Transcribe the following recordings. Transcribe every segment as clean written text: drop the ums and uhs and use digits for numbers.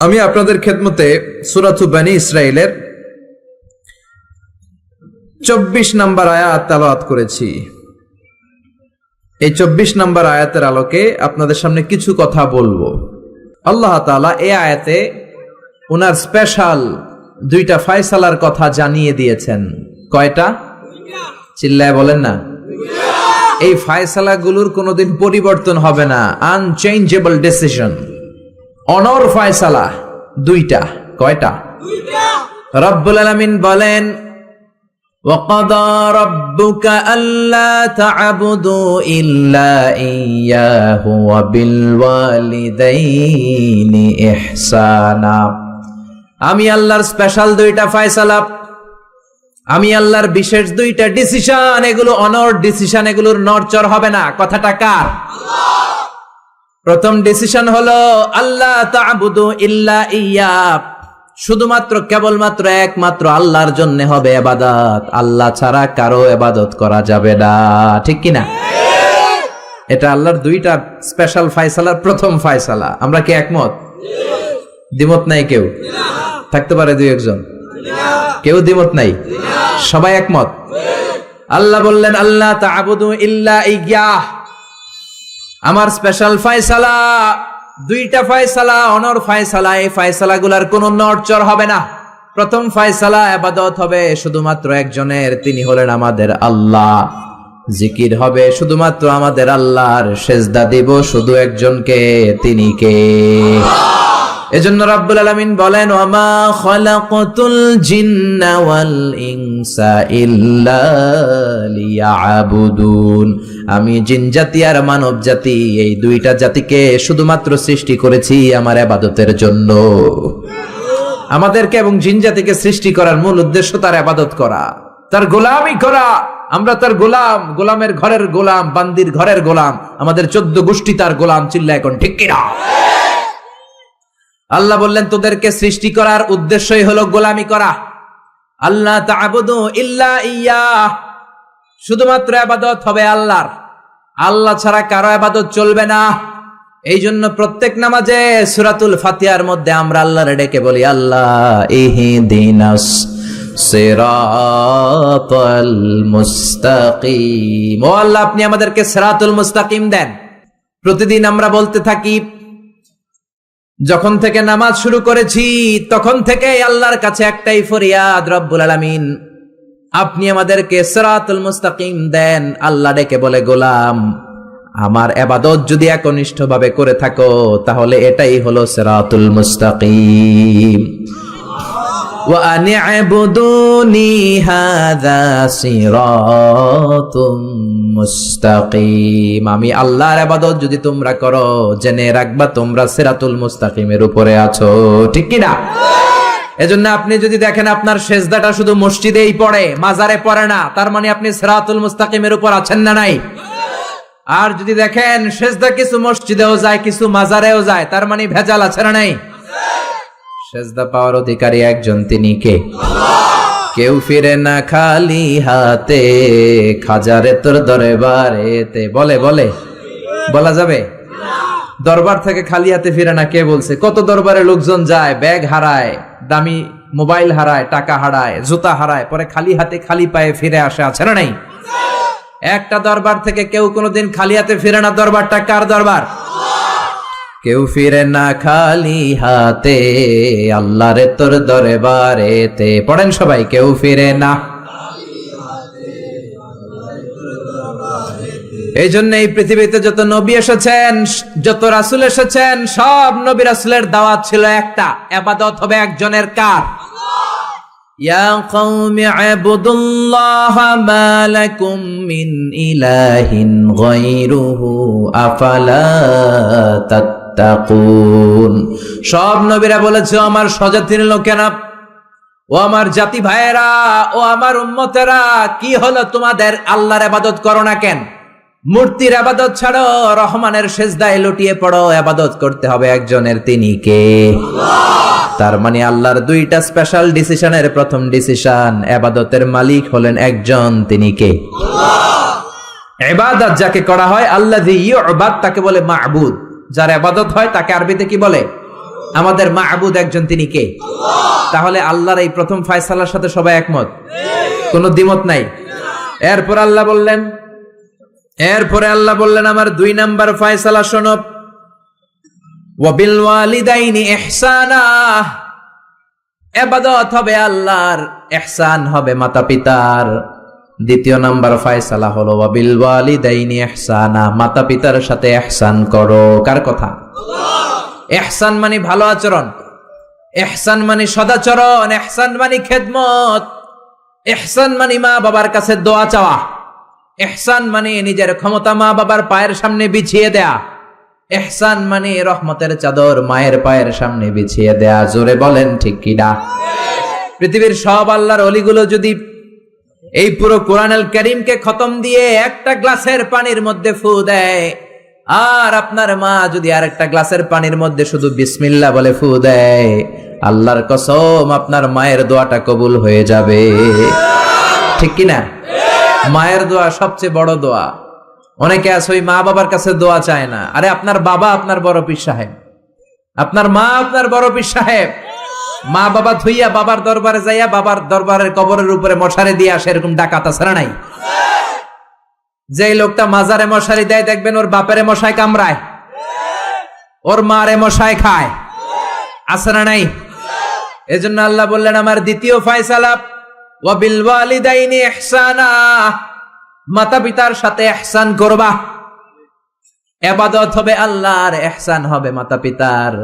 আমি আপনাদের খেদমতে সূরাতু বনী ইসরাইলের 24 নম্বর আয়াত তেলাওয়াত করেছি। এই 24 নম্বর আয়াতের আলোকে আপনাদের সামনে কিছু কথা বলবো। আল্লাহ তাআলা এই আয়াতে ওনার স্পেশাল দুইটা ফয়সালার কথা জানিয়ে দিয়েছেন। কয়টা? চিল্লায় বলেন না। এই ফয়সালাগুলোর কোনোদিন পরিবর্তন হবে না, আনচেঞ্জেবল ডিসিশন। অনর ফয়সালা দুইটা। কয়টা? রব্বুল আলামিন বলেন, وَقَضَى رَبُّكَ أَلَّا تَعْبُدُوا إِلَّا إِيَّاهُ وَبِالْوَالِدَيْنِ إِحْسَانًا। আমি আল্লাহর স্পেশাল দুইটা ফয়সালা, আমি আল্লাহর বিশেষ দুইটা ডিসিশন, এগুলো অনর ডিসিশন, এগুলোর নড়চড় হবে না। কথাটা কার? প্রথম ডিসিশন হলো আল্লাহ তা'বুদু ইল্লা ইয়্যাহ, শুধুমাত্র কেবলমাত্র একমাত্র আল্লাহর জন্য হবে ইবাদত, আল্লাহ ছাড়া কারো ইবাদত করা যাবে না। ঠিক কি না? এটা আল্লাহর দুইটা স্পেশাল ফয়সালার প্রথম ফয়সালা। আমরা কি একমত? দ্বিমত নাই কেউ? থাকতে পারে দুই একজন। কেউ দ্বিমত নাই, সবাই একমত। আল্লাহ বললেন আল্লাহ তা'বুদু ইল্লা ইয়্যাহ, আমার স্পেশাল ফয়সালা দুইটা ফয়সালা, অনর ফয়সালা। এই ফয়সালাগুলোর কোনো নড়চড় হবে না। প্রথম ফয়সালা, ইবাদত হবে শুধুমাত্র একজনের, তিনি হলেন আমাদের আল্লাহ। জিকির হবে শুধুমাত্র আমাদের আল্লাহর, সেজদা দিব শুধু একজনকে, তিনি কে? এজন্য রাব্বুল আলামিন বলেন, ওয়ামা খালাকাতুল জিন্না ওয়াল ইনসা ইল্লা লিয়াবুদুন, আমি জিন জাতি আর মানব জাতি, এই দুইটা জাতিকে শুধুমাত্র সৃষ্টি করেছি আমার ইবাদতের জন্য। আমাদেরকে এবং জিন জাতিকে সৃষ্টি করার মূল উদ্দেশ্য তার ইবাদত করা, তার গোলামি করা। আমরা তার গোলাম, গোলামের ঘরের গোলাম, বান্দির ঘরের গোলাম, আমাদের 14 গোষ্ঠী তার গোলাম। চিল্লা এখন ঠিক কিনা? আল্লাহ বললেন তোদেরকে সৃষ্টি করার উদ্দেশ্যই হলো গোলামি করা। আল্লাহ তা'বুদু ইল্লা ইয়্যাহ, শুধুমাত্র ইবাদত হবে আল্লাহর, আল্লাহ ছাড়া কারো ইবাদত চলবে না। এই জন্য প্রত্যেক নামাজে সূরাতুল ফাতিহার মধ্যে আমরা আল্লাহরে ডেকে বলি, আল্লাহ ইহদিনাস সিরাতাল মুস্তাকিম, ও আল্লাহ আপনি আমাদেরকে সিরাতুল মুস্তাকিম দেন। প্রতিদিন আমরা বলতে থাকি, যখন থেকে নামাজ শুরু করেছি তখন থেকে আল্লাহর কাছে একটাই ফরিয়াদ, রব্বুল আলামিন আপনি আমাদেরকে সিরাতুল মুস্তাকিম দেন। আল্লাহ ডেকে বলে, গোলাম আমার ইবাদত যদি একনিষ্ঠভাবে করে থাকো তাহলে এটাই হলো সিরাতুল মুস্তাকিম। ওয়া আনি'বুদুনি হাযা সিরাতুম মুস্তাকিম, আমি আল্লাহর ইবাদত যদি তোমরা করো জেনে রাখবা তোমরা সিরাতুল মুস্তাকিমের উপরে আছো। ঠিক কি না? এজন্য আপনি যদি দেখেন আপনার সেজদাটা শুধু মসজিদেই পড়ে, মাজারে পড়ে না, তার মানে আপনি সিরাতুল মুস্তাকিমের উপর আছেন না নাই? আর যদি দেখেন সেজদা কিছু মসজিদেও যায় কিছু মাজারেও যায়, তার মানে ভেজাল আছে না নাই? সেজদা পাওয়ার অধিকারী একজন, তিনি কে? কেউ ফিরে না খালি হাতে, খাজারে তোর দরবারেতে। বলে বলে বলা যাবে? দরবার থেকে খালি হাতে ফিরে না কে বলছে? কত দরবারে লোকজন যায়, ব্যাগ হারায়, দামি মোবাইল হারায়, টাকা হারায়, জুতা হারায়, পরে খালি হাতে খালি পায়ে ফিরে আসে, আছে না নাই? একটা দরবার থেকে কেউ কোনোদিন খালি হাতে ফিরে না। দরবারটা কার দরবার? কেউ ফিরে না খালি হাতে, আল্লাহরে তোর দরবারেতে। পড়েন সবাই, কেউ ফিরে না। এই জন্য এই পৃথিবীতে যত নবী এসেছেন, যত রাসূল এসেছেন, সব নবী রাসূলের দাওয়াত ছিল একটা, ইবাদত হবে একজনের। কার? ইয়া কওমি ইবুদুল্লাহা মা লাকুম মিন ইলাহিন গায়রুহু আফালা তাত্তাকুন। সব নবীরা বলেছে, আমার স্বজাতির লোকেরা, ও আমার জাতি ভাইয়েরা, ও আমার উম্মতেরা, কি হলো তোমাদের? আল্লাহর ইবাদত করো না কেন? মূর্তির ইবাদত ছাড়ো, রহমানের সেজদায় লুটিয়ে পড়ো। ইবাদত করতে হবে একজনের, তিনি কে? তার মানে আল্লাহর দুইটা স্পেশাল ডিসিশনের প্রথম ডিসিশন, ইবাদতের মালিক হলেন একজন, তিনি কে? ইবাদত যাকে করা হয়, আল্লাযী ইউবাদ, তাকে বলে মা'বুদ। যার ইবাদত হয় তাকে আরবিতে কি বলে? আমাদের মাহবুদ একজন, তিনি কে? তাহলে আল্লাহর এই প্রথম ফয়সালার সাথে সবাই একমত, কোনো দ্বিমত নাই। এরপরে আল্লাহ বললেন আমার 2 নাম্বার ফয়সালা শোনো, ওয়াবিল ওয়ালিদাইনি ইহসানা, ইবাদত হবে আল্লাহর, ইহসান হবে মাতা পিতার। 2 নাম্বার ফয়সালা হলো ওয়াবিল ওয়ালিদাইনি ইহসানা, মাতা পিতার সাথে ইহসান করো। কার কথা? ইহসান মানে ভালো আচরণ, ইহসান মানে সদাচরণ, ইহসান মানে খেদমত, ইহসান মানে মা বাবার কাছে দোয়া চাওয়া, ইহসান মানে নিজের ক্ষমতা মা বাবার পায়ের সামনে বিছিয়ে দেয়া, ইহসান মানে রহমতের চাদর মায়ের পায়ের সামনে বিছিয়ে দেয়া। জোরে বলেন ঠিক কিনা? পৃথিবীর সব আল্লাহর ওলিগুলো যদি এই পুরো কোরআনুল কারীমকে খতম দিয়ে একটা গ্লাসের পানির মধ্যে ফু দেয়, আর আপনার মা যদি আরেকটা গ্লাসের পানির মধ্যে শুধু বিসমিল্লাহ বলে ফু দেয়, আল্লাহর কসম আপনার মায়ের দোয়াটা কবুল হয়ে যাবে। ঠিক কিনা? মায়ের দোয়া সবচেয়ে বড় দোয়া। অনেকে আছে ওই মা বাবার কাছে দোয়া চায় না। আরে আপনার বাবা আপনার বড় পীর সাহেব, আপনার মা আপনার বড় পীর সাহেব। মা বাবা থুইয়া বাবার দরবারে যাইয়া বাবার দরবারের কবরের উপরে মশারি দিয়ে আসে, এরকম ডাকাত আছে না নাই? যে লোকটা মাজারে মশারি দেয় দেখবেন ওর বাপেরে মশাই কামড়ায়, ওর মারে মশাই খায়, আছে না নাই? এজন্য আল্লাহ বললেন আমার 2 ফয়সালা, ওয়াবিল ওয়ালিদাইনি ইহসানা, মাতা পিতার সাথে ইহসান করবা। ইবাদত হবে আল্লাহর, ইহসান হবে মাতা পিতার।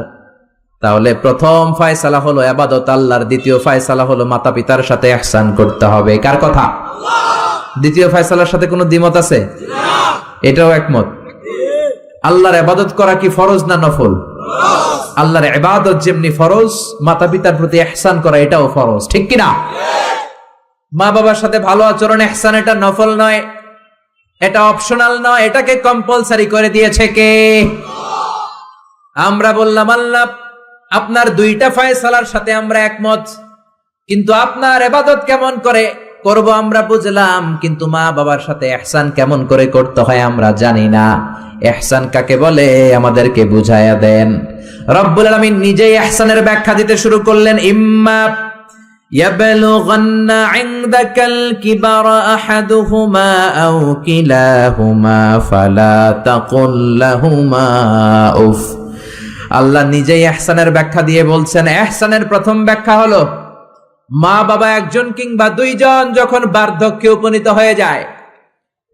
তাহলে প্রথম ফয়সালা হলো ইবাদত আল্লাহর, 2 ফয়সালা হলো মাতা পিতার সাথে ইহসান করতে হবে। কার কথা? আল্লাহ। 2 ফয়সালার সাথে কোনো দ্বিমত আছে? না, এটাও একমত। আল্লাহর ইবাদত করা কি ফরজ না নফল? ফরজ। আল্লাহর ইবাদত যেমনি ফরজ, মাতা পিতার প্রতি ইহসান করা এটাও ফরজ। ঠিক কি না? মা বাবার সাথে ভালো আচরণ ইহসান, এটা নফল নয়, এটা অপশনাল নয়, এটাকে কম্পালসারি করে দিয়েছে কে? আমরা বললাম আল্লাহ আপনার 2টা ফয়সালার সাথে আমরা একমত, কিন্তু আপনার ইবাদত কেমন করে করব আমরা বুঝলাম, কিন্তু মা বাবার সাথে ইহসান কেমন করে করতে হয় আমরা জানি না। ইহসান কাকে বলে আমাদেরকে বুঝায়া দেন। রব্বুল আলামিন নিজেই ইহসানের ব্যাখ্যা দিতে শুরু করলেন, ইম্মা يبلغن عندك الكبر أحدهما أو كلاهما فلا تقل لهما أف। আল্লাহ নিজেই ইহসানের ব্যাখ্যা দিয়ে বলছেন, ইহসানের প্রথম ব্যাখ্যা হলো মা বাবা একজন কিংবা 2 জন যখন বার্ধক্যে উপনীত হয়ে যায়,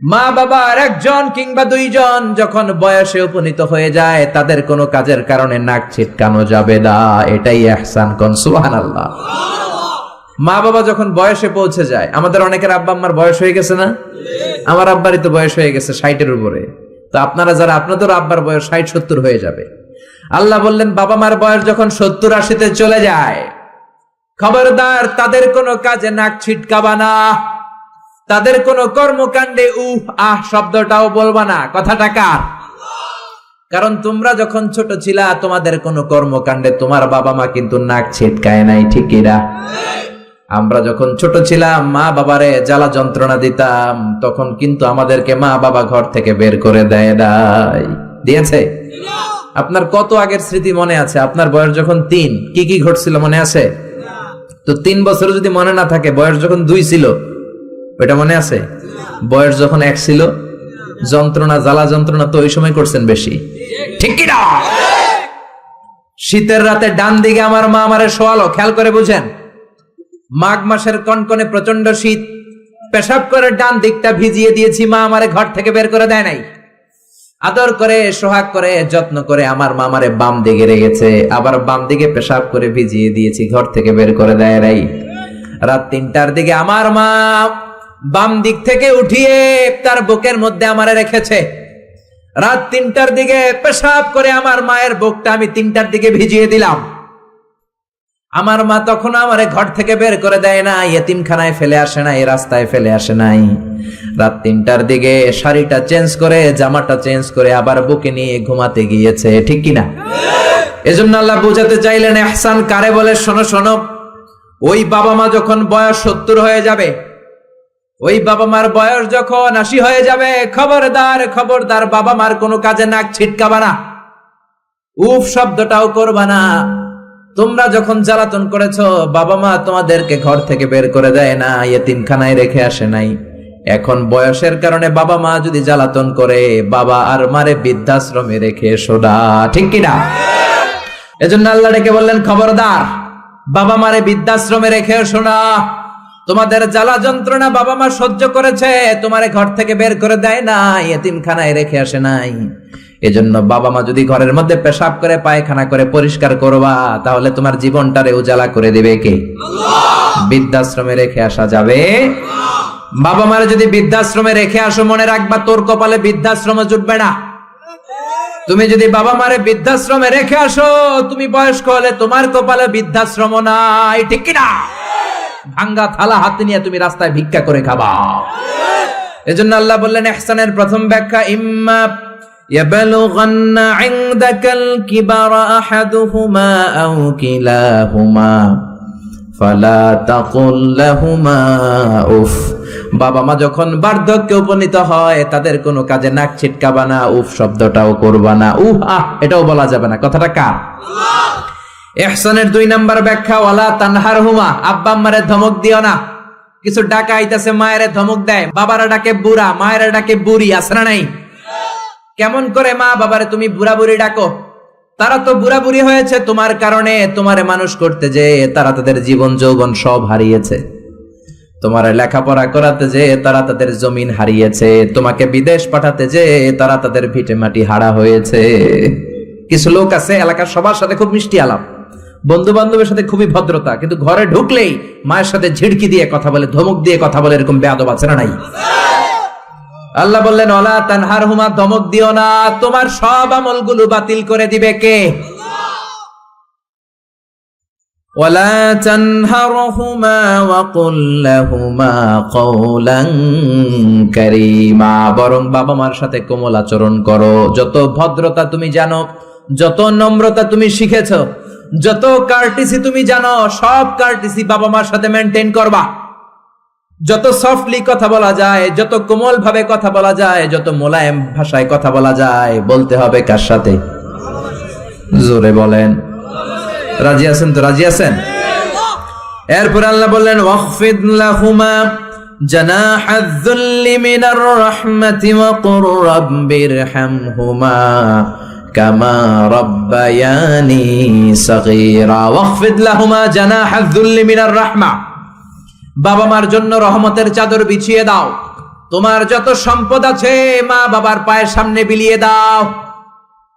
মা বাবা আর 1 জন কিংবা 2 জন যখন বয়সে উপনীত হয়ে যায়, তাদের কোনো কাজের কারণে নাক ছিটকানো যাবে না, এটাই ইহসান। কোন সুবহানাল্লাহ। মা বাবা যখন বয়সে পৌঁছে যায়, আমাদের অনেকের আব্বা আম্মার বয়স হয়ে গেছে না? আমার আব্বারই তো বয়স হয়ে গেছে 60-এর উপরে। তো আপনারা যারা, আপনাদের আব্বার বয়স 60-70 হয়ে যাবে। আল্লাহ বললেন বাবা মার বয়স যখন 70-80-তে চলে যায়, খবরদার তাদের কোনো কাজে নাক ছিটকাবা না, তাদের কোনো কর্মকাণ্ডে শব্দটাও বলবা না। কথাটা কার? কারণ তোমরা যখন ছোট ছিলা তোমাদের কোনো কর্মকাণ্ডে তোমার বাবা মা কিন্তু নাক ছিটকায় নাই। ঠিক না? আমরা যখন ছোট ছিলাম মা বাবারে জ্বালা যন্ত্রণা দিতাম, তখন কিন্তু আমাদেরকে মা বাবা ঘর থেকে বের করে দেয় নাই। দিয়েছে? আপনার কত আগের স্মৃতি মনে আছে? আপনার বয়স যখন 3 কি কি ঘটছিল মনে আছে? তো 3 বছর যদি মনে না থাকে, বয়স যখন 2 ছিল ওইটা মনে আছে? বয়স যখন 1 ছিল, যন্ত্রণা জ্বালা যন্ত্রণা তো ওই সময় করছেন বেশি। ঠিক কি না? শীতের রাতে ডান দিকে আমার মা আমারে শোয়ালো, খেয়াল করে বুঝেন। মাঘ মাসের কনকনে প্রচন্ড শীত, পেশাব করে ডান দিকটা ভিজিয়ে দিয়েছি, মা আমারে ঘর থেকে বের করে দেয় নাই। আদর করে সোহাগ করে যত্ন করে আমার মা আমারে বাম দিকে রেখেছে, আবার বাম দিকে পেশাব করে ভিজিয়ে দিয়েছি, ঘর থেকে বের করে দেয় নাই। রাত 3টার দিকে আমার মা বাম দিক থেকে উঠিয়ে তার বুকের মধ্যে আমারে রেখেছে। রাত 3টার দিকে পেশাব করে আমার মায়ের বুকটা আমি 3টার দিকে ভিজিয়ে দিলাম। আমার মা তখন আমারে ঘর থেকে বের করে দেয় না, ইয়েতিমখানায় ফেলে আসে নাই, রাস্তায় ফেলে আসে নাই। রাত 3টার দিকে শাড়িটা চেঞ্জ করে, জামাটা চেঞ্জ করে আবার বুকে নিয়ে ঘুমাতে গিয়েছে। ঠিক কিনা? এজন্য আল্লাহ বুঝাতে চাইলেন ইহসান কারে বলে। শোনো শোনো, ওই বাবা মা যখন বয়স 70 হয়ে যাবে, ওই বাবা মার বয়স যখন 80 হয়ে যাবে, খবরদার খবরদার বাবা মার কোনো কাজে নাক ছিটকাবা না। উফ শব্দটাও করবা না। তোমরা যখন জ্বালাতন করেছো, বাবা মা তোমাদেরকে ঘর থেকে বের করে দেয় না, ইয়েতিমখানায় রেখে আসে নাই। এখন বয়সের কারণে বাবা মা যদি জ্বালাতন করে, বাবা আর মারে বৃদ্ধাশ্রমে রেখে এসো না, ঠিক কিনা? এজন্য আল্লাহ ডেকে বললেন, খবরদার, বাবা মারে বৃদ্ধাশ্রমে রেখে এসো না। তোমাদের জ্বালা যন্ত্রণা বাবা মা সহ্য করেছে, তোমারে ঘর থেকে বের করে দেয় না, ইয়েতিমখানায় রেখে আসে নাই। এজন্য বাবা মা যদি ঘরের মধ্যে পেশাব করে, পায়খানা করে পরিষ্কার করবা, তাহলে তোমার জীবনটারে উজালা করে দেবে কে? বৃদ্ধাশ্রমে রেখে আসা যাবে? বাবা মারে যদি বৃদ্ধাশ্রমে রেখে আসো, মনে রাখবা তোর কপালে বৃদ্ধাশ্রম জুটবে না। তুমি যদি বাবা মারে বৃদ্ধাশ্রমে রেখে আসো, তুমি বয়স্ক হলে তোমার কপালে বৃদ্ধাশ্রম নাই, ঠিক কিনা? ভাঙ্গা থালা হাতে নিয়ে তুমি রাস্তায় ভিক্ষা করে খাবা। এজন্য আল্লাহ বললেন, ইহসানের প্রথম ব্যাখ্যা, ইম্মা ইয়াবলুগান্না ইনদাকাল কিবারা আহাদুহুমা আও কিলাহুমা ফালা তাকুল লাহুমা উফ। বাবা মা যখন বার্ধক্যে উপনীত হয়, তাদের কোনো কাজে নাক ছিটকাবা না, উফ শব্দটাও করবা না, উহ আহ এটাও বলা যাবে না। কথাটা কার? ইহসানের 2 নাম্বার ব্যাখ্যা, ওয়ালা তানহারহুমা, আব্বা আম্মারে ধমক দিও না। কিছু ডাকা আইতাছে, মায়েরে ধমক দেয়, বাবারা ডাকে বুড়া, মায়েরা ডাকে বুড়ি, আছে না নাই? কেমন করে মা বাবারে তুমি বুড়া বুড়ি ডাকো? তারা তো বুড়া বুড়ি হয়েছে তোমার কারণে। তোমারে মানুষ করতে যে তারা তাদের জীবন যৌবন সব হারিয়েছে। তোমারে লেখাপড়া করাতে যে তারা তাদের জমিন হারিয়েছে। তোমাকে বিদেশ পাঠাতে যে তারা তাদের ভিটে মাটি হারা হয়েছে। কিছু লোক আছে এলাকার সবার সাথে খুব মিষ্টি আলাপ, বন্ধু বান্ধবের সাথে খুবই ভদ্রতা, কিন্তু ঘরে ঢুকলেই মায়ের সাথে ঝিড়কি দিয়ে কথা বলে, ধমক দিয়ে কথা বলে, এরকম বেয়াদব আছে না নাই? আল্লাহ বললেন, ওয়ালা তানহারহুমা, ধমক দিও না, তোমার সব আমলগুলো বাতিল করে দিবে কে? ওয়ালা তানহারহুমা ওয়া কুল লাহুমা কওলান কারীমা, বরং বাবা মার সাথে কোমল আচরণ করো। যত ভদ্রতা তুমি জানো, যত নম্রতা তুমি শিখেছো, যত কার্টিসি তুমি জানো, সব কার্টিসি বাবা মার সাথে মেইনটেইন করবা। যত সফটলি কথা বলা যায়, যত কোমল ভাবে কথা বলা যায়, যত মোলায়েম ভাষায় কথা বলা যায়, বলতে হবে কার সাথে? জোরে বলেন, রাজি আছেন তো? রাজি আছেন? এরপর আল্লাহ বললেন, ওয়াখফিদ লাহুমা জানাহায যুল্লি মিনার রাহমাতি ওয়া কুর রাব্বিরহামহুমা কামা রাব্বায়ানি সাগীরা। ওয়াখফিদ লাহুমা জানাহায যুল্লি মিনার রাহমা, বাবা মার জন্য রহমতের চাদর বিছিয়ে দাও। তোমার যত সম্পদ আছে মা বাবার পায়ের সামনে বিলিয়ে দাও,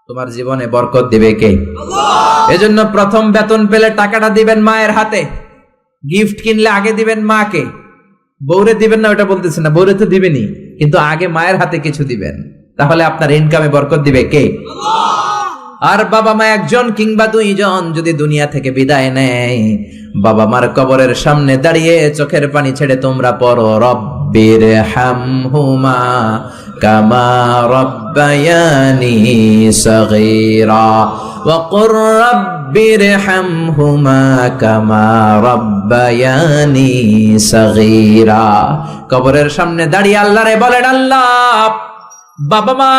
তোমার জীবনে বরকত দিবে কে? এজন্য প্রথম বেতন পেলে টাকাটা দিবেন মায়ের হাতে, গিফট কিনলে আগে দিবেন মাকে। বউরে দিবেন না ওটা বলতেছে না, বউরে তো দিবেনই, কিন্তু আগে মায়ের হাতে কিছু দিবেন, তাহলে আপনার ইনকামে বরকত দিবে কে? আর বাবা মা একজন কিংবা 2 জন যদি দুনিয়া থেকে বিদায় নেয়, বাবা মার কবরের সামনে দাঁড়িয়ে চোখের পানি ছেড়ে তোমরা পড়ো, রব্বিরহামহুমা কামা রাব্বায়ানি সাগীরা ওয়া কুর রব্বিরহামহুমা কামা রাব্বায়ানি সাগীরা। কবরের সামনে দাঁড়িয়ে আল্লাহরে বলেন, আল্লাহ, বাবা মা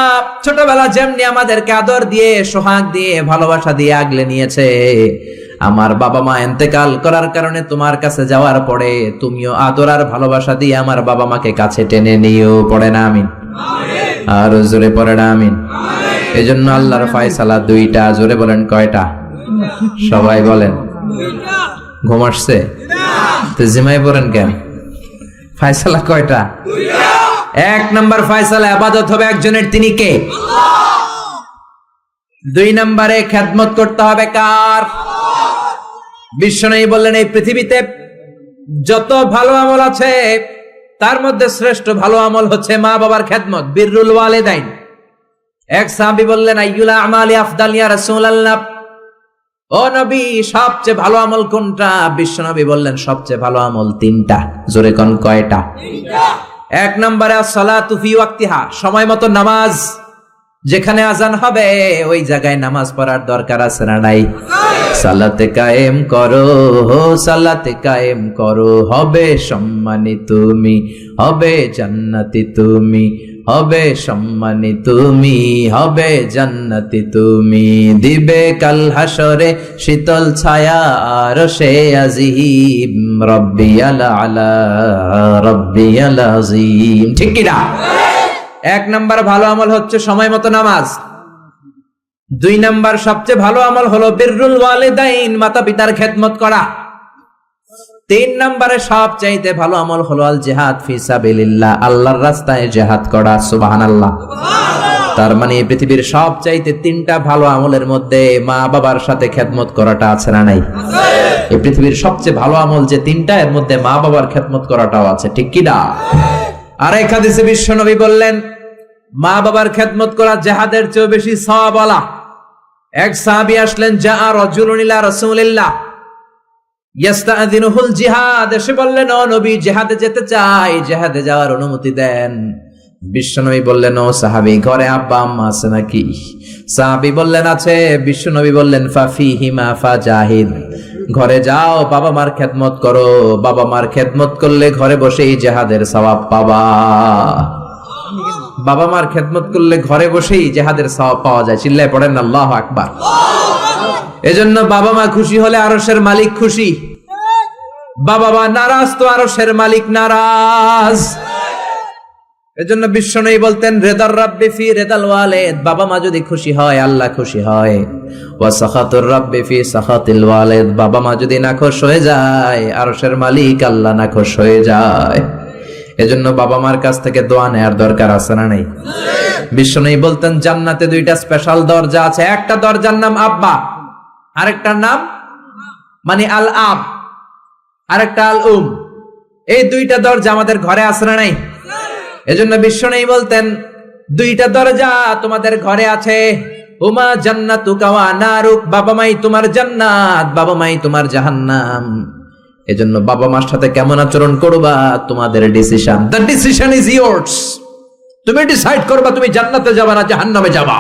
ছোটবেলা যেমনি আমাদেরকে আদর দিয়ে, সোহাগ দিয়ে, ভালোবাসা দিয়ে আগলে নিয়েছে, আমার বাবা মা ইন্তেকাল করার কারণে তোমার কাছে যাওয়ার পরে তুমিও আদর আর ভালোবাসা দিয়ে আমার বাবা মাকে কাছে টেনে নিও। পড়ে না আমিন? আর জোরে পড়ে না আমিন? এজন্য আল্লাহর ফয়সালা 2টা। জোরে বলেন, কয়টা? সবাই বলেন। ঘুম আসছে তো জিমাই পড়েন কেন? ফয়সালা কয়টা? 1 নাম্বার ফয়সালা, ইবাদত হবে একজনের, তিনি কে? আল্লাহ। 2 নম্বরে খেদমত করতে হবে কার? বিশ্বনবী বললেন, এই পৃথিবীতে যত ভালো আমল আছে তার মধ্যে শ্রেষ্ঠ ভালো আমল হচ্ছে মা বাবার খেদমত, বিররুল ওয়ালিদাইন। এক সাহাবী বললেন, আইয়ুল আমালি আফদাল ইয়া রাসূলুল্লাহ, ও নবী সবচেয়ে ভালো আমল কোনটা? বিশ্বনবী বললেন, সবচেয়ে ভালো আমল 3টা। জোরে কোন কয়টা? 3টা। 1 নম্বরে সালাতু ফি ওয়াক্তিহা, সময় মতো নামাজ। যেখানে আজান হবে ওই জায়গায় নামাজ পড়ার দরকার আছে না নাই? সালাতে কায়েম করো, সালাতে কায়েম করো, হবে সম্মানী তুমি, হবে জান্নাতি তুমি, হবে সম্মানী তুমি, হবে জান্নাতি তুমি, দিবে কাল হাসরে শীতল ছায়া আরশে আজিম, রব্বিয়াল আলা রব্বিয়াল আযীম। ঠিক কি না? এক নাম্বার ভালো আমল হচ্ছে সময় মতো নামাজ। 2 নাম্বার সবচেয়ে ভালো আমল হলো বিররুল ওয়ালিদাইন, মাতা পিতার খেদমত করা। 3 নম্বরে সবচাইতে ভালো আমল হলো আল জিহাদ ফি সাবিলিল্লাহ, আল্লাহর রাস্তায় জিহাদ করা। সুবহানাল্লাহ। তার মানে এই পৃথিবীর সবচাইতে 3টা ভালো আমলের মধ্যে মা বাবার সাথে খেদমত করাটা আছে না নাই? এই পৃথিবীর সবচেয়ে ভালো আমল যে 3টা, এর মধ্যে মা বাবার খেদমত করাটাও আছে। ঠিক কি না? আর এক হাদিসে বিশ্বনবী বললেন, মা বাবার খেদমত করা জিহাদের চেয়ে বেশি সওয়াবওয়ালা। এক সাহাবী আসলেন, জা রাজুলুন ইলা রাসূলিল্লাহ ইয়াস্তাযিনুহুল জিহাদ, এসে বললেন, ও নবী, জিহাদে যেতে চাই, জিহাদে যাওয়ার অনুমতি দেন। বিশ্বনবী বললেন, ও সাহাবী, ঘরে আব্বা আম্মা আছে নাকি? সাহাবী বললেন, আছে। বিশ্বনবী বললেন, ফাফিহিমা ফাজাহিদ, ঘরে যাও, বাবা মার খেদমত করো। বাবা মার খেদমত করলে ঘরে বসেই জিহাদের সওয়াব পাবা। বাবা মার খেদমত করলে ঘরে বসেই জিহাদের সওয়াব পাওয়া যায়। চিল্লায় পড়েন আল্লাহু আকবার। এজন্য বাবা মা খুশি হলে আরশের মালিক খুশি, বাবা মা নারাজ তো আরশের মালিক নারাজ। এজন্য বিশ্বনবী বলতেন, রিদার রাব্বি ফি রিদাল ওয়ালিদ, বাবা মা যদি খুশি হয় আল্লাহ খুশি হয়। ওয়া সাখাতুর রাব্বি ফি সাখাতিল ওয়ালিদ, বাবা মা যদি নাখুশ হয়ে যায় আরশের মালিক আল্লাহ নাখুশ হয়ে যায়। এজন্য বাবা মার কাছ থেকে দোয়া নেওয়ার দরকার আছে না নাই? বিশ্বনবী বলতেন, জান্নাতে 2টা স্পেশাল দরজা আছে। একটা দরজার নাম আব্বা, আরেকটার নাম মানে আল আব, আরেকটা আল উম। এই 2টা দরজা আমাদের ঘরে আছে না নাই? এজন্য বিশ্বনবী বলতেন, 2টা দরজা তোমাদের ঘরে আছে। উমা জান্নাতুকা ওয়া নারুক, বাবা মাই তোমার জান্নাত, বাবা মাই তোমার জাহান্নাম। এজন্য বাবা মার সাথে কেমন আচরণ করবা তোমাদের decision. The decision is years. তুমি ডিসাইড করবা তুমি জান্নাতে যাবা না জাহান্নামে যাবা।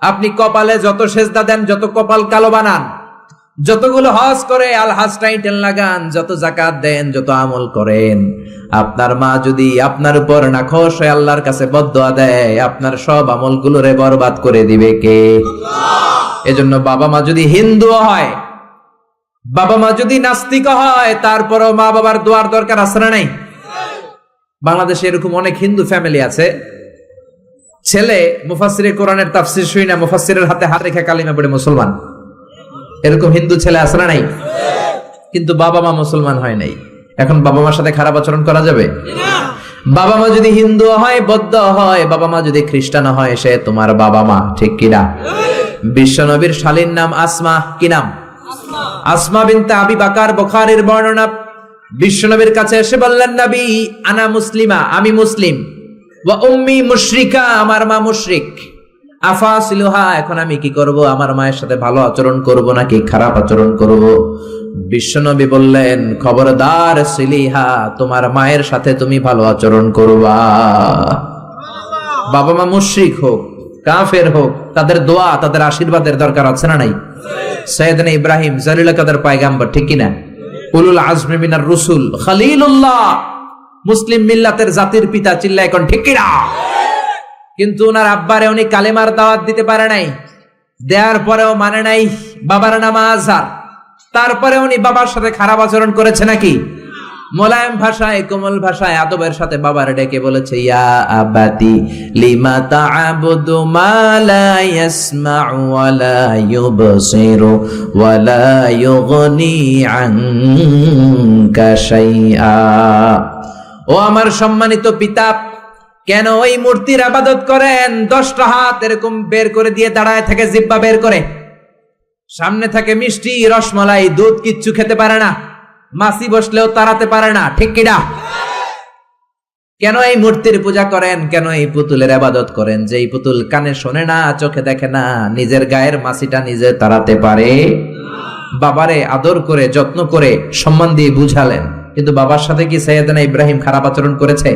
আপনি কপালে যত সেজদা দেন, যত কপাল কালো বানান, যতগুলো হজ করে আল হজ টাইটেল লাগান, যত যাকাত দেন, যত আমল করেন, আপনার মা যদি আপনার উপর নাখোশ হয়ে আল্লাহর কাছে বদদুয়া দেয়, আপনার সব আমলগুলোরে বরবাদ করে দিবে কে? এজন্য বাবা মা যদি হিন্দু হয়, বাবা মা যদি নাস্তিক হয়, তারপরও মা বাবার দোয়ার দরকার আছে না নাই? বাংলাদেশে এরকম অনেক হিন্দু ফ্যামিলি আছে, ছেলে মুফাসসিরে কোরআনের তাফসীর শুই না, মুফাসসিরের হাতে হাত রেখে কালিমা পড়ে মুসলমান। এরকম হিন্দু ছেলে আছে না নাই? কিন্তু বাবা মা মুসলমান হয় নাই। এখন বাবা মার সাথে খারাপ আচরণ করা যাবে? বাবা মা যদি হিন্দু হয়, বৌদ্ধ হয়, বাবা মা যদি খ্রিস্টান হয়, সে তোমার বাবা মা। ঠিক কিনা? বিশ্বনবীর শালীর নাম আসমা। কি নাম? আসমা বিনতে আবি বকর, বুখারীর বর্ণনা। বিশ্বনবীর কাছে এসে বললেন, নবী, আনা মুসলিমা, আমি মুসলিম, ওয়া উম্মি মুশরিকা, আমার মা মুশরিক, আফাসিলুহা, এখন আমি কি করব? আমার মায়ের সাথে ভালো আচরণ করব নাকি খারাপ আচরণ করব? বিশ্বনবী বললেন, খবরদার সিলিহা, তোমার মায়ের সাথে তুমি ভালো আচরণ করবা। বাবা মা মুশরিক হোক, কাফের হোক, তাদের দোয়া, তাদের আশীর্বাদের দরকার আছে না নাই? সাইয়েদনা ইব্রাহিম জালিল কাদের পয়গাম্বর, ঠিক কি না? উলুল আজমি মিনার রুসুল, খলিলুল্লাহ, মুসলিম মিল্লাতের জাতির পিতা। চিল্লায় এখন ঠিক কি না? কিন্তু ওনার আব্বারে উনি কালেমার দাওয়াত দিতে পারে নাই, দেওয়ার পরেও মানে নাই। বাবার নাম আজহার, তারপরে উনি বাবার সাথে খারাপ আচরণ করেছে নাকি? মোলায়েম ভাষায়, কোমল ভাষায়, আদবের সাথে বাবার ডেকে বলেছে, ইয়া আবাতি লিমা তা'বুদু মা লা ইয়াসমা'ু ওয়া লা ইউবসিরু ওয়া লা ইউগনি আনকা শাইআ। ও আমার সম্মানিত পিতা, কেন ওই মূর্তির ইবাদত করেন? 10টা হাত এরকম বের করে দিয়ে দাঁড়ায় থাকে, জিহ্বা বের করে, সামনে থাকে মিষ্টি, রসমালাই, দুধ, কিচ্ছু খেতে পারে না, মাছি বসলেও তাড়াতে পারে না। ঠিক কিনা? কেন এই মূর্তির পূজা করেন? কেন এই পুতুলের ইবাদত করেন? যে এই পুতুল কানে শোনে না, চোখে দেখে না, নিজের গায়ের মাছিটা নিজে তাড়াতে পারে? বাবারে আদর করে, যত্ন করে, সম্মান দিয়ে বুঝালেন, কিন্তু বাবার সাথে কি সাইয়েদনা ইব্রাহিম খারাপ আচরণ করেছে?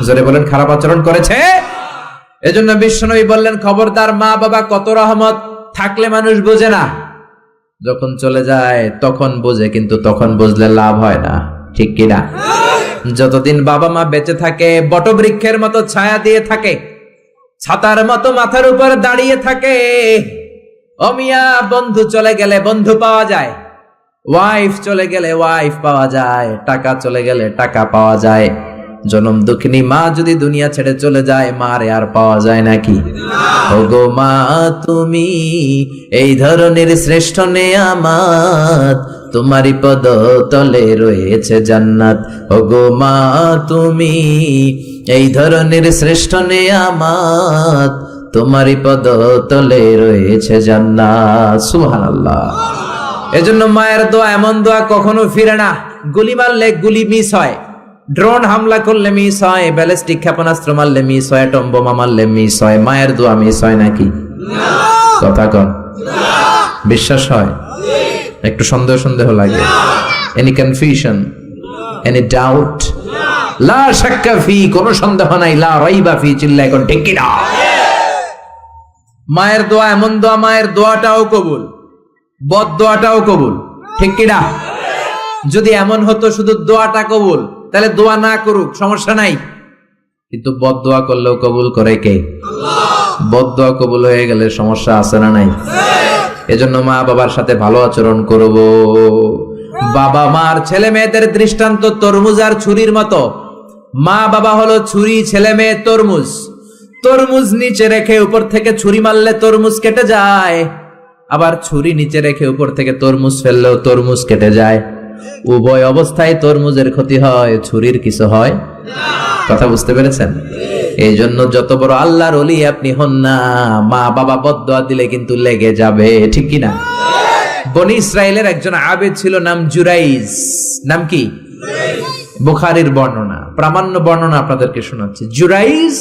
জোরে বলেন, খারাপ আচরণ করেছে? এজন্য বিশ্বনবী বললেন, খবরদার, মা বাবা কত রহমত, থাকলে মানুষ বোঝে না, যখন চলে যায় তখন বোঝে, কিন্তু তখন বুঝলে লাভ হয় না। ঠিক কিনা? যতদিন বাবা মা বেঁচে থাকে বটবৃক্ষের মতো ছায়া দিয়ে থাকে, ছাতার মতো মাথার উপর দাঁড়িয়ে থাকে। ও মিয়া, বন্ধু চলে গেলে বন্ধু পাওয়া যায়, ওয়াইফ চলে গেলে ওয়াইফ পাওয়া যায়, টাকা চলে গেলে টাকা পাওয়া যায়। জনম দুঃখিনী মা যদি দুনিয়া ছেড়ে চলে যায়, মারে আর পাওয়া যায় নাকি? ওগো মা তুমি এই ধরনের শ্রেষ্ঠ নেয়ামত, তোমারই পদ তলে রয়েছে জান্নাত। ওগো মা তুমি এই ধরনের শ্রেষ্ঠ নেয়ামত, তোমারই পদ তলে রয়েছে জান্নাত। সুবহানাল্লাহ। এজন্য মায়ের দোয়া এমন দোয়া কখনো ফিরে না। গুলি মারলে গুলি মিস হয়, ড্রোন হামলা করলে মিস হয়, ব্যালিস্টিক ক্ষেপণাস্ত্র মারলে মিস হয়, অ্যাটম বোমা মারলে মিস হয়, মায়ের দোয়া মিস হয় নাকি? কথা কন, বিশ্বাস হয়? একটু সন্দেহ সন্দেহ লাগে? Any confusion, any doubt? লা শাক্কা ফি, কোনো সন্দেহ নাই, লা রাইবা ফি, চিল্লা এখন ঠিক কি না? মায়ের দোয়া এমন দোয়া, মায়ের দোয়াটাও কবুল, বদ দোয়াটাও কবুল, ঠিক কি না? যদি এমন হতো শুধু দোয়াটা কবুল, তাহলে দোয়া না করুক সমস্যা নাই, কিন্তু বদ দোয়া করলেও কবুল করে কে? বদ দোয়া কবুল হয়ে গেলে সমস্যা আছে না নাই? এজন্য মা বাবার সাথে ভালো আচরণ করব। বাবা মার ছেলে মেয়েদের দৃষ্টান্ত তরমুজ আর ছুরির মতো। মা বাবা হলো ছুরি, ছেলে মেয়ে তরমুজ। তরমুজ নিচে রেখে উপর থেকে ছুরি মারলে তরমুজ কেটে যায়, আবার ছুরি নিচে রেখে উপর থেকে তরমুজ ফেললেও তরমুজ কেটে যায়। উভয় অবস্থায় তরমুজের ক্ষতি হয়, ছুরির কিছু হয়। কথা বুঝতে পেরেছেন? এই জন্য যত বড় আল্লাহর ওলি আপনি হন না, মা বাবা বদদোয়া দিলে কিন্তু লেগে যাবে, ঠিক কি না? বনি ইসরায়েলের একজন আবেদ ছিল, নাম জুরাইজ। নাম কি? বুখারীর বর্ণনা, প্রামাণ্য বর্ণনা আপনাদেরকে শোনাচ্ছি। জুরাইজ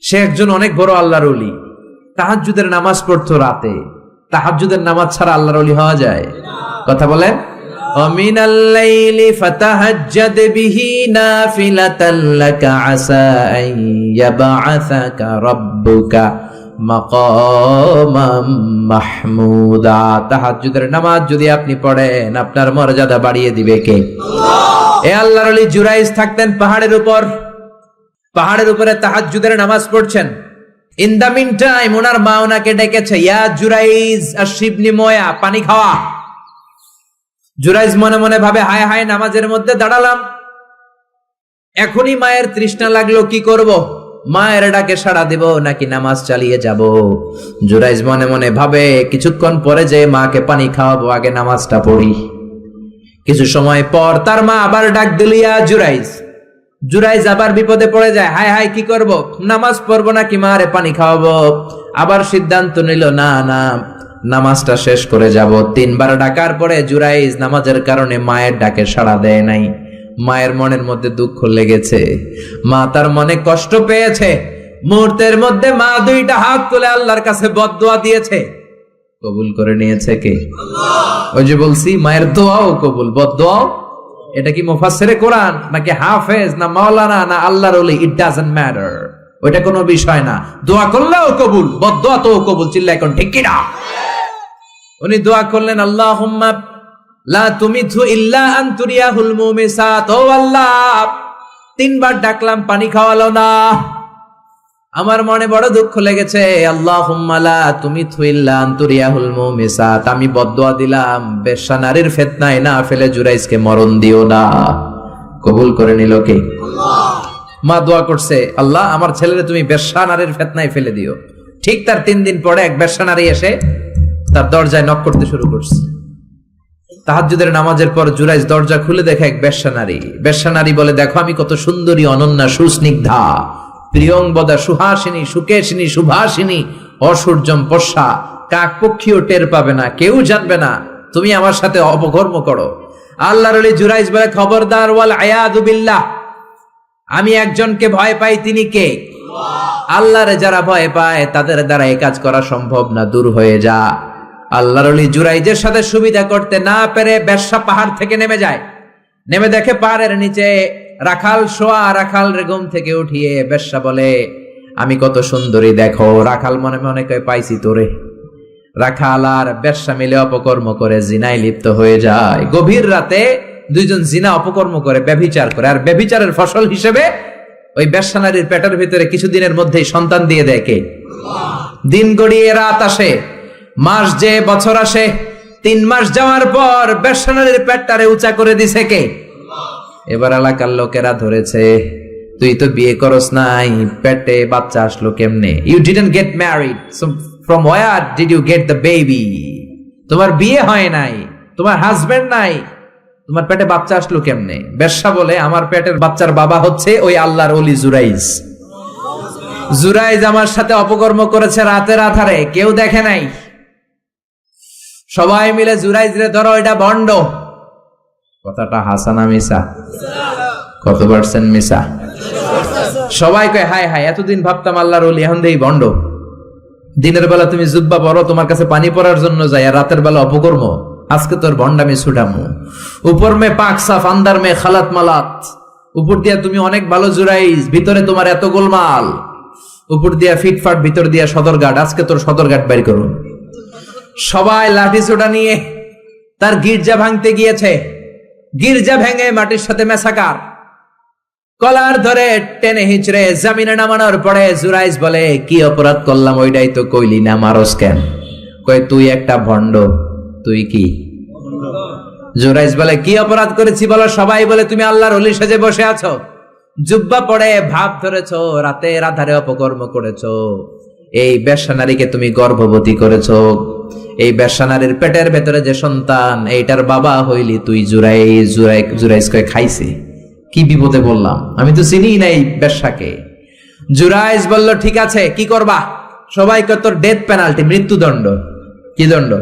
সে একজন অনেক বড় আল্লাহর ওলি। তাহাজ্জুদের নামাজ পড়তো রাতে। তাহাজ্জুদের নামাজ ছাড়া আল্লাহর ওলি হওয়া যায়? কথা বলেন। ومن الليل فتهجد به نافلة لك عسى أن يبعثك ربك مقاما محمودا। তাহাজ্জুদের নামাজ যদি আপনি পড়েন, আপনার মর্যাদা বাড়িয়ে দিবে কে? আল্লাহ। এ আল্লাহর ওলি জুরাইজ থাকতেন পাহাড়ের উপর। পাহাড়ের উপরে তাহাজ্জুদের নামাজ পড়ছেন। ইন দা মিন টাইম ওনার মা ওনাকে ডেকেছে, ইয়া জুরাইজ আশরিবনি ময়া, পানি খাওয়া। জুরাইজ মনে মনে ভাবে, হায় হায়, নামাজের মধ্যে দাঁড়ালাম, এখনই মায়ের তৃষ্ণা লাগলো, কি করব? মায়ের ডাকে সাড়া দেব নাকি নামাজ চালিয়ে যাব? জুরাইজ মনে মনে ভাবে, কিছুক্ষণ পরে যে মাকে পানি খাওয়াবো, আগে নামাজটা পড়ি। কিছু সময় পর তার মা আবার ডাক দিল, ইয়া জুরাইজ। জুরাইজ আবার বিপদে পড়ে যায়, হায় হায়, কি করব? নামাজ পড়বো নাকি মারে পানি খাওয়াবো? আবার সিদ্ধান্ত নিল, না না, নামাজটা শেষ করে যাব। 3 বার ডাকার পরে জুরাইজ নামাজের কারণে মায়ের ডাকে সাড়া দেয় নাই। মায়ের মনের মধ্যে দুঃখ লেগেছে, মা তার মনে কষ্ট পেয়েছে। মুহূর্তের মধ্যে মা 2টা হাত তুলে আল্লাহর কাছে বদদোয়া দিয়েছে। কবুল করে নিয়েছে কে? আল্লাহ। ওই যে বলছি, মায়ের দোয়াও কবুল, বদদোয়াও। এটা কি মুফাসসিরে কোরআন নাকি হাফেজ না মাওলানা না আল্লাহর ওলি, ইট ডাজন্ট ম্যাটার, ওইটা কোনো বিষয় না। দোয়া করলেও কবুল, বদদোয়া তো কবুল, চিল্লা এখন ঠিক কি না? উনি দোয়া করলেন, আল্লাহুম্মা লা তুমিথু ইল্লা আন তুরিয়াহুল মুমিসাত। ও আল্লাহ, 3 বার ডাকলাম, পানি খাওয়ালো না, আমার মনে বড় দুঃখ লেগেছে। আল্লাহুম্মা লা তুমিথু ইল্লা আন তুরিয়াহুল মুমিসাত, আমি বদদোয়া দিলাম, বেশ্যা নারীর ফিতনায় না ফেলে জুরাইজকে মরণ দিও না। কবুল করে নিল কে? আল্লাহ। মা দোয়া করছে, আল্লাহ, আমার ছেলেরে তুমি বেশ্যা নারীর ফিতনায় ফেলে দিও। ঠিক তার 3 দিন পরে এক বেশ্যা নারী এসে তার দরজায় নক করতে শুরু করছে। তাহাজ্জুদের নামাজের পর জুরাইজ দরজা খুলে দেখে এক বেশ্যা নারী। বেশ্যা নারী বলে, দেখো আমি কত সুন্দরী, অনন্যা, সুস্নিগ্ধা, প্রিয়ংবদা, সুহাসিনী, সুকেশিনী, সুভাসিনী, অসূর্যম পশা, কাক পক্ষীও টের পাবে না, কেউ জানবে না তুমি আমার সাথে অপকর্ম করো। আল্লাহর ওলি জুরাইজ বলে, খবরদার, ওয়াল আয়াযু বিল্লাহ, আমি একজনকে ভয় পাই, তিনি কে? আল্লাহরে যারা ভয় পায় তাদের দ্বারা এই কাজ করা সম্ভব না, দূর হয়ে যা। আল্লাহর ওলি জুরাইজের সাথে সুবিধা করতে না পেরে বেশ্যা পাহাড় থেকে নেমে যায়। নেমে দেখে পাহাড়ের নিচে রাখাল শোয়া। রাখাল ঘুম থেকে উঠিয়ে বেশ্যা বলে, আমি কত সুন্দরী দেখো। রাখাল মনে মনে কয়, পাইছি তোরে। রাখাল আর বেশ্যা মিলে অপকর্ম করে জিনায় লিপ্ত হয়ে যায়। গভীর রাতে দুইজন জিনা অপকর্ম করে, ব্যভিচার করে, আর ব্যভিচারের ফসল হিসেবে ওই বেশ্যা নারীর পেটের ভিতরে কিছুদিনের মধ্যেই সন্তান দিয়ে দেয় কে? দিন গড়িয়ে রাত আসে, মাস যে বছর আসে, 3 মাস যাওয়ার পর বেশ্যা নারীর পেটটারে উঁচা করে দিছে কে? এবার এলাকার লোকেরা ধরেছে, তুই তো বিয়ে করস নাই, পেটে বাচ্চা আসলো কেমনে? You didn't get married, so from where did you get the baby? তোমার বিয়ে হয় নাই, তোমার হাজবেন্ড নাই, তোমার পেটে বাচ্চা আসলো কেমনে? বেশ্যা বলে, আমার পেটের বাচ্চার বাবা হচ্ছে ওই আল্লাহর ওলি জুরাইজ। জুরাইজ আমার সাথে অপকর্ম করেছে রাতের আধারে, কেউ দেখে নাই। সবাই মিলে জুরাইজ রে ধরো, এটা ভণ্ড। কথাটা হাসানা মিসা? কত পার্সেন্ট মিসা? সবাই কয় হায় হায়, এতদিন ভাবতাম আল্লাহর ওলি, এখন দেই ভণ্ড। দিনের বেলা তুমি জুব্বা পরো, তোমার কাছে পানি পড়ার জন্য যাই, আর রাতের বেলা অপকর্ম। আজকে তোর ভণ্ডামি ছুটামু। উপর মে পাক সাফ, আন্দার মে খালাত মালাত। উপর দিয়া তুমি অনেক ভালো জুরাইজ, ভিতরে তোমার এত গোলমাল। উপর দিয়া ফিটফাট, ভিতর দিয়া সদরঘাট। আজকে তোর সদরঘাট বের করুন। সবাই লাঠি ছোটা নিয়ে তার গির্জা ভাঙতে গিয়েছে। গির্জা ভেঙে মাটির সাথে মেসাকার, কলার ধরে টেনে হিচড়ে জামিনে নামানোর পরে জুরাইজ বলে, কি অপরাধ করলাম? ওইটাই তো কইলি না, মারস কেন? কয়, তুই একটা ভণ্ড। তুই কি? জুরাইজ বলে, কি অপরাধ করেছি বলো? সবাই বলে, তুমি আল্লাহর ওলি সেজে বসে আছো, জুব্বা পড়ে ভাব ধরেছো, রাতের আধারে অপকর্ম করেছো, এই বেশ্যা নারীকে তুমি গর্ভবতী করেছো, এই বেশ্যা নারীর পেটের ভেতরে যে সন্তান, এইটার বাবা হইলি তুই জুরাইজ। জুরাইজ কয়, খাইছে? কি বিপদে বললাম, আমি তো চিনি না এই বেশ্যাকে। জুরাইজ বলল, ঠিক আছে, কি করবা? সবাই কয়, তোর ডেথ পেনাল্টি, মৃত্যুদণ্ড। কি দণ্ড?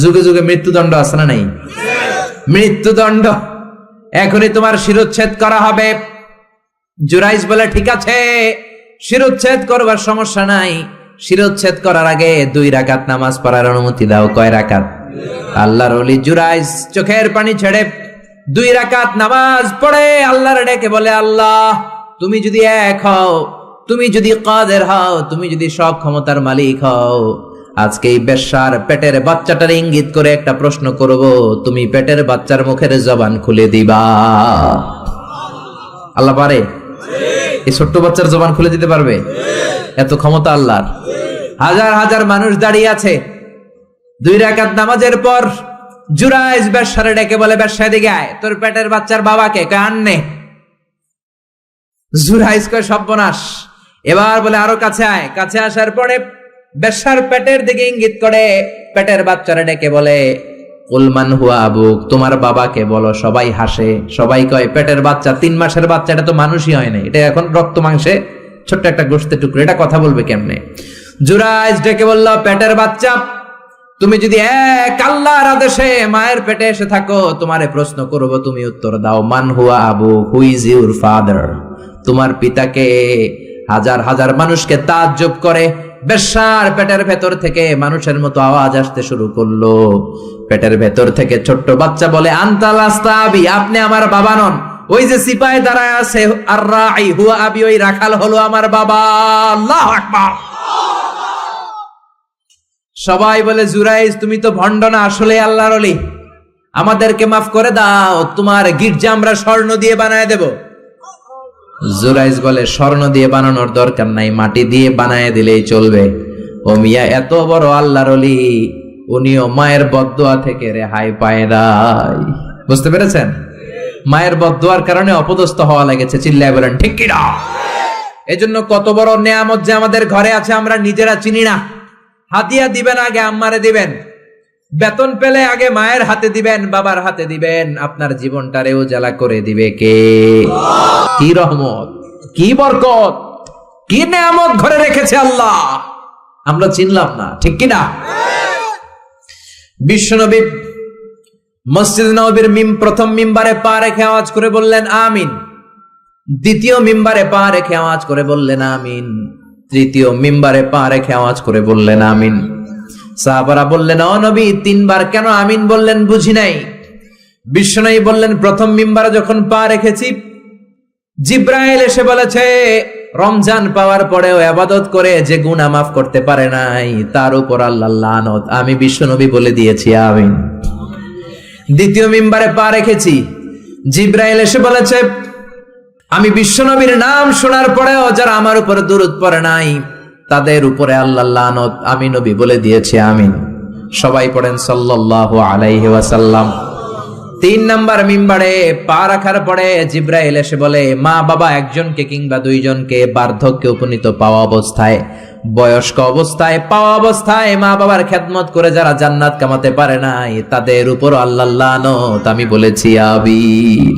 যুগে যুগে মৃত্যুদণ্ড আছে না নাই? মৃত্যুদণ্ড। এখনই তোমার শিরোচ্ছেদ করা হবে। জুরাইজ বলে, ঠিক আছে, শিরোচ্ছেদ করবার সমস্যা নাই। শিরোচ্ছেদ করার আগে 2 রাকাত নামাজ পড়ার অনুমতি দাও। কয় রাকাত? আল্লাহর ওলি জুরাইজ চোখের পানি ছেড়ে 2 রাকাত নামাজ পড়ে আল্লাহর ডেকে বলে, আল্লাহ, তুমি যদি এক হও, তুমি যদি কাদের হও, তুমি যদি সব ক্ষমতার মালিক হও, আজকে এই বেশ্যার পেটের বাচ্চাটার ইঙ্গিত করে একটা প্রশ্ন করব, তুমি পেটের বাচ্চার মুখের জবান খুলে দিবা। আল্লাহ পারে? এই ছোট্ট বাচ্চার জবান খুলে দিতে পারবে? এত ক্ষমতা আল্লাহর। হাজার হাজার মানুষ দাঁড়িয়ে আছে। 2 রাকাত নামাজের পর জুরাইজ বেশ্যারে ডেকে বলে, বেশ্যা দিকে আয়, তোর পেটের বাচ্চার বাবাকে। কয়, আননে। জুরাইজ কয়, সর্বনাশ। এবার বলে, আরো কাছে আয়। কাছে আসার পরে বেশ্যার পেটের দিকে ইঙ্গিত করে পেটের বাচ্চারে ডেকে বলে, কুলমান হুয়া আবুক, তোমার বাবাকে বলো। সবাই হাসে। সবাই কয়, পেটের বাচ্চা, 3 মাসের বাচ্চা, এটা তো মানুষই হয় না, এটা এখন রক্ত মাংসে ছোট্ট একটা গোশতের টুকরো, এটা কথা বলবে কেমনে? জুরাইজ ডেকে বলল, পেটের বাচ্চা, তুমি যদি এক আল্লাহর আদেশে মায়ের পেটে এসে থাকো, তোমারে প্রশ্ন করব, তুমি উত্তর দাও। মান হুয়া Abu, who is your father? তোমার পিতাকে? হাজার হাজার মানুষকে তাজ্জব করে বেশ্যার পেটের ভেতর থেকে মানুষের মতো আওয়াজ আসতে শুরু করলো। পেটের ভেতর থেকে ছোট্ট বাচ্চা বলে, আনতাল আস্তাবি, আপনি আমার বাবা নন। ওই যে সিপাহি দাঁড়ায় আছে, আর রাই হুয়া আবি, ওই রাখাল হলো আমার বাবা। আল্লাহু আকবার। সবাই বলে, জুরাইজ, তুমি তো ভণ্ড না, আসলে আল্লাহর ওলি, আমাদেরকে মাফ করে দাও, তোমার গির্জা আমরা স্বর্ণ দিয়ে বানায় দেব। জুরাইজ বলে, স্বর্ণ দিয়ে বানানোর দরকার নাই, মাটি দিয়ে বানায় দিলেই চলবে। ও মিয়া, এত বড় আল্লাহর ওলি, উনিও মায়ের বদদোয়া থেকে রেহাই পায় নাই। বুঝতে পেরেছেন? মায়ের বদদোয়ার কারণে অপদস্থ হওয়া লেগেছে। চিল্লায় বলেন ঠিক কি না? এজন্য কত বড় নেয়ামত যে আমাদের ঘরে আছে আমরা নিজেরা চিনি না। হাদিয়া দিবেন আগে আম্মারে দিবেন, বেতন পেলে আগে মায়ের হাতে দিবেন, বাবার হাতে দিবেন, আপনার জীবনটারে উজালা করে দিবে কে? কি রহমত, কি বরকত, কি নেয়ামত ঘরে রেখেছে আল্লাহ, আমরা চিনলাম না। ঠিক কিনা? বিশ্বনবী মসজিদ নববীর প্রথম মিম্বারে পা রেখে আওয়াজ করে বললেন আমিন। দ্বিতীয় মিম্বারে পা রেখে আওয়াজ করে বললেন আমিন। তৃতীয় মিম্বারে পা রেখে আওয়াজ করে বললেন আমিন। সাহাবারা বললেন, ও নবী, 3 বার কেন আমিন বললেন? বুঝি নাই। বিশ্বনবী বললেন, প্রথম মিম্বারে যখন পা রেখেছি, জিব্রাইল এসে বলেছে, রমজান পাওয়ার পরেও ইবাদত করে যে গুনাহ মাফ করতে পারে নাই, তার উপর আল্লাহর লানত। আমি বিশ্বনবী বলে দিয়েছি আমিন। দ্বিতীয় মিম্বারে পা রেখেছি, জিব্রাইল এসে বলেছে, আমি বিশ্বনবীর নাম শোনার পরেও যারা আমার উপরে দুরূদ পড়ে নাই তাদের উপরে আল্লাহর লানত আমি নবী বলে দিয়েছি, আমিন। সবাই পড়েন সাল্লাল্লাহু আলাইহি ওয়াসাল্লাম। 3 নাম্বার মিম্বারে পা রাখার পরে জিব্রাইল এসে বলে, মা বাবা একজনকে কিংবা দুইজনকে বার্ধক্যে উপনীত পাওয়া অবস্থায়, বয়স্ক অবস্থায়, পাওয়া অবস্থায় মা বাবার খেদমত করে যারা জান্নাত কামাতে পারে নাই তাদের উপর আল্লাহর লানত আমি বলেছি, আমিন।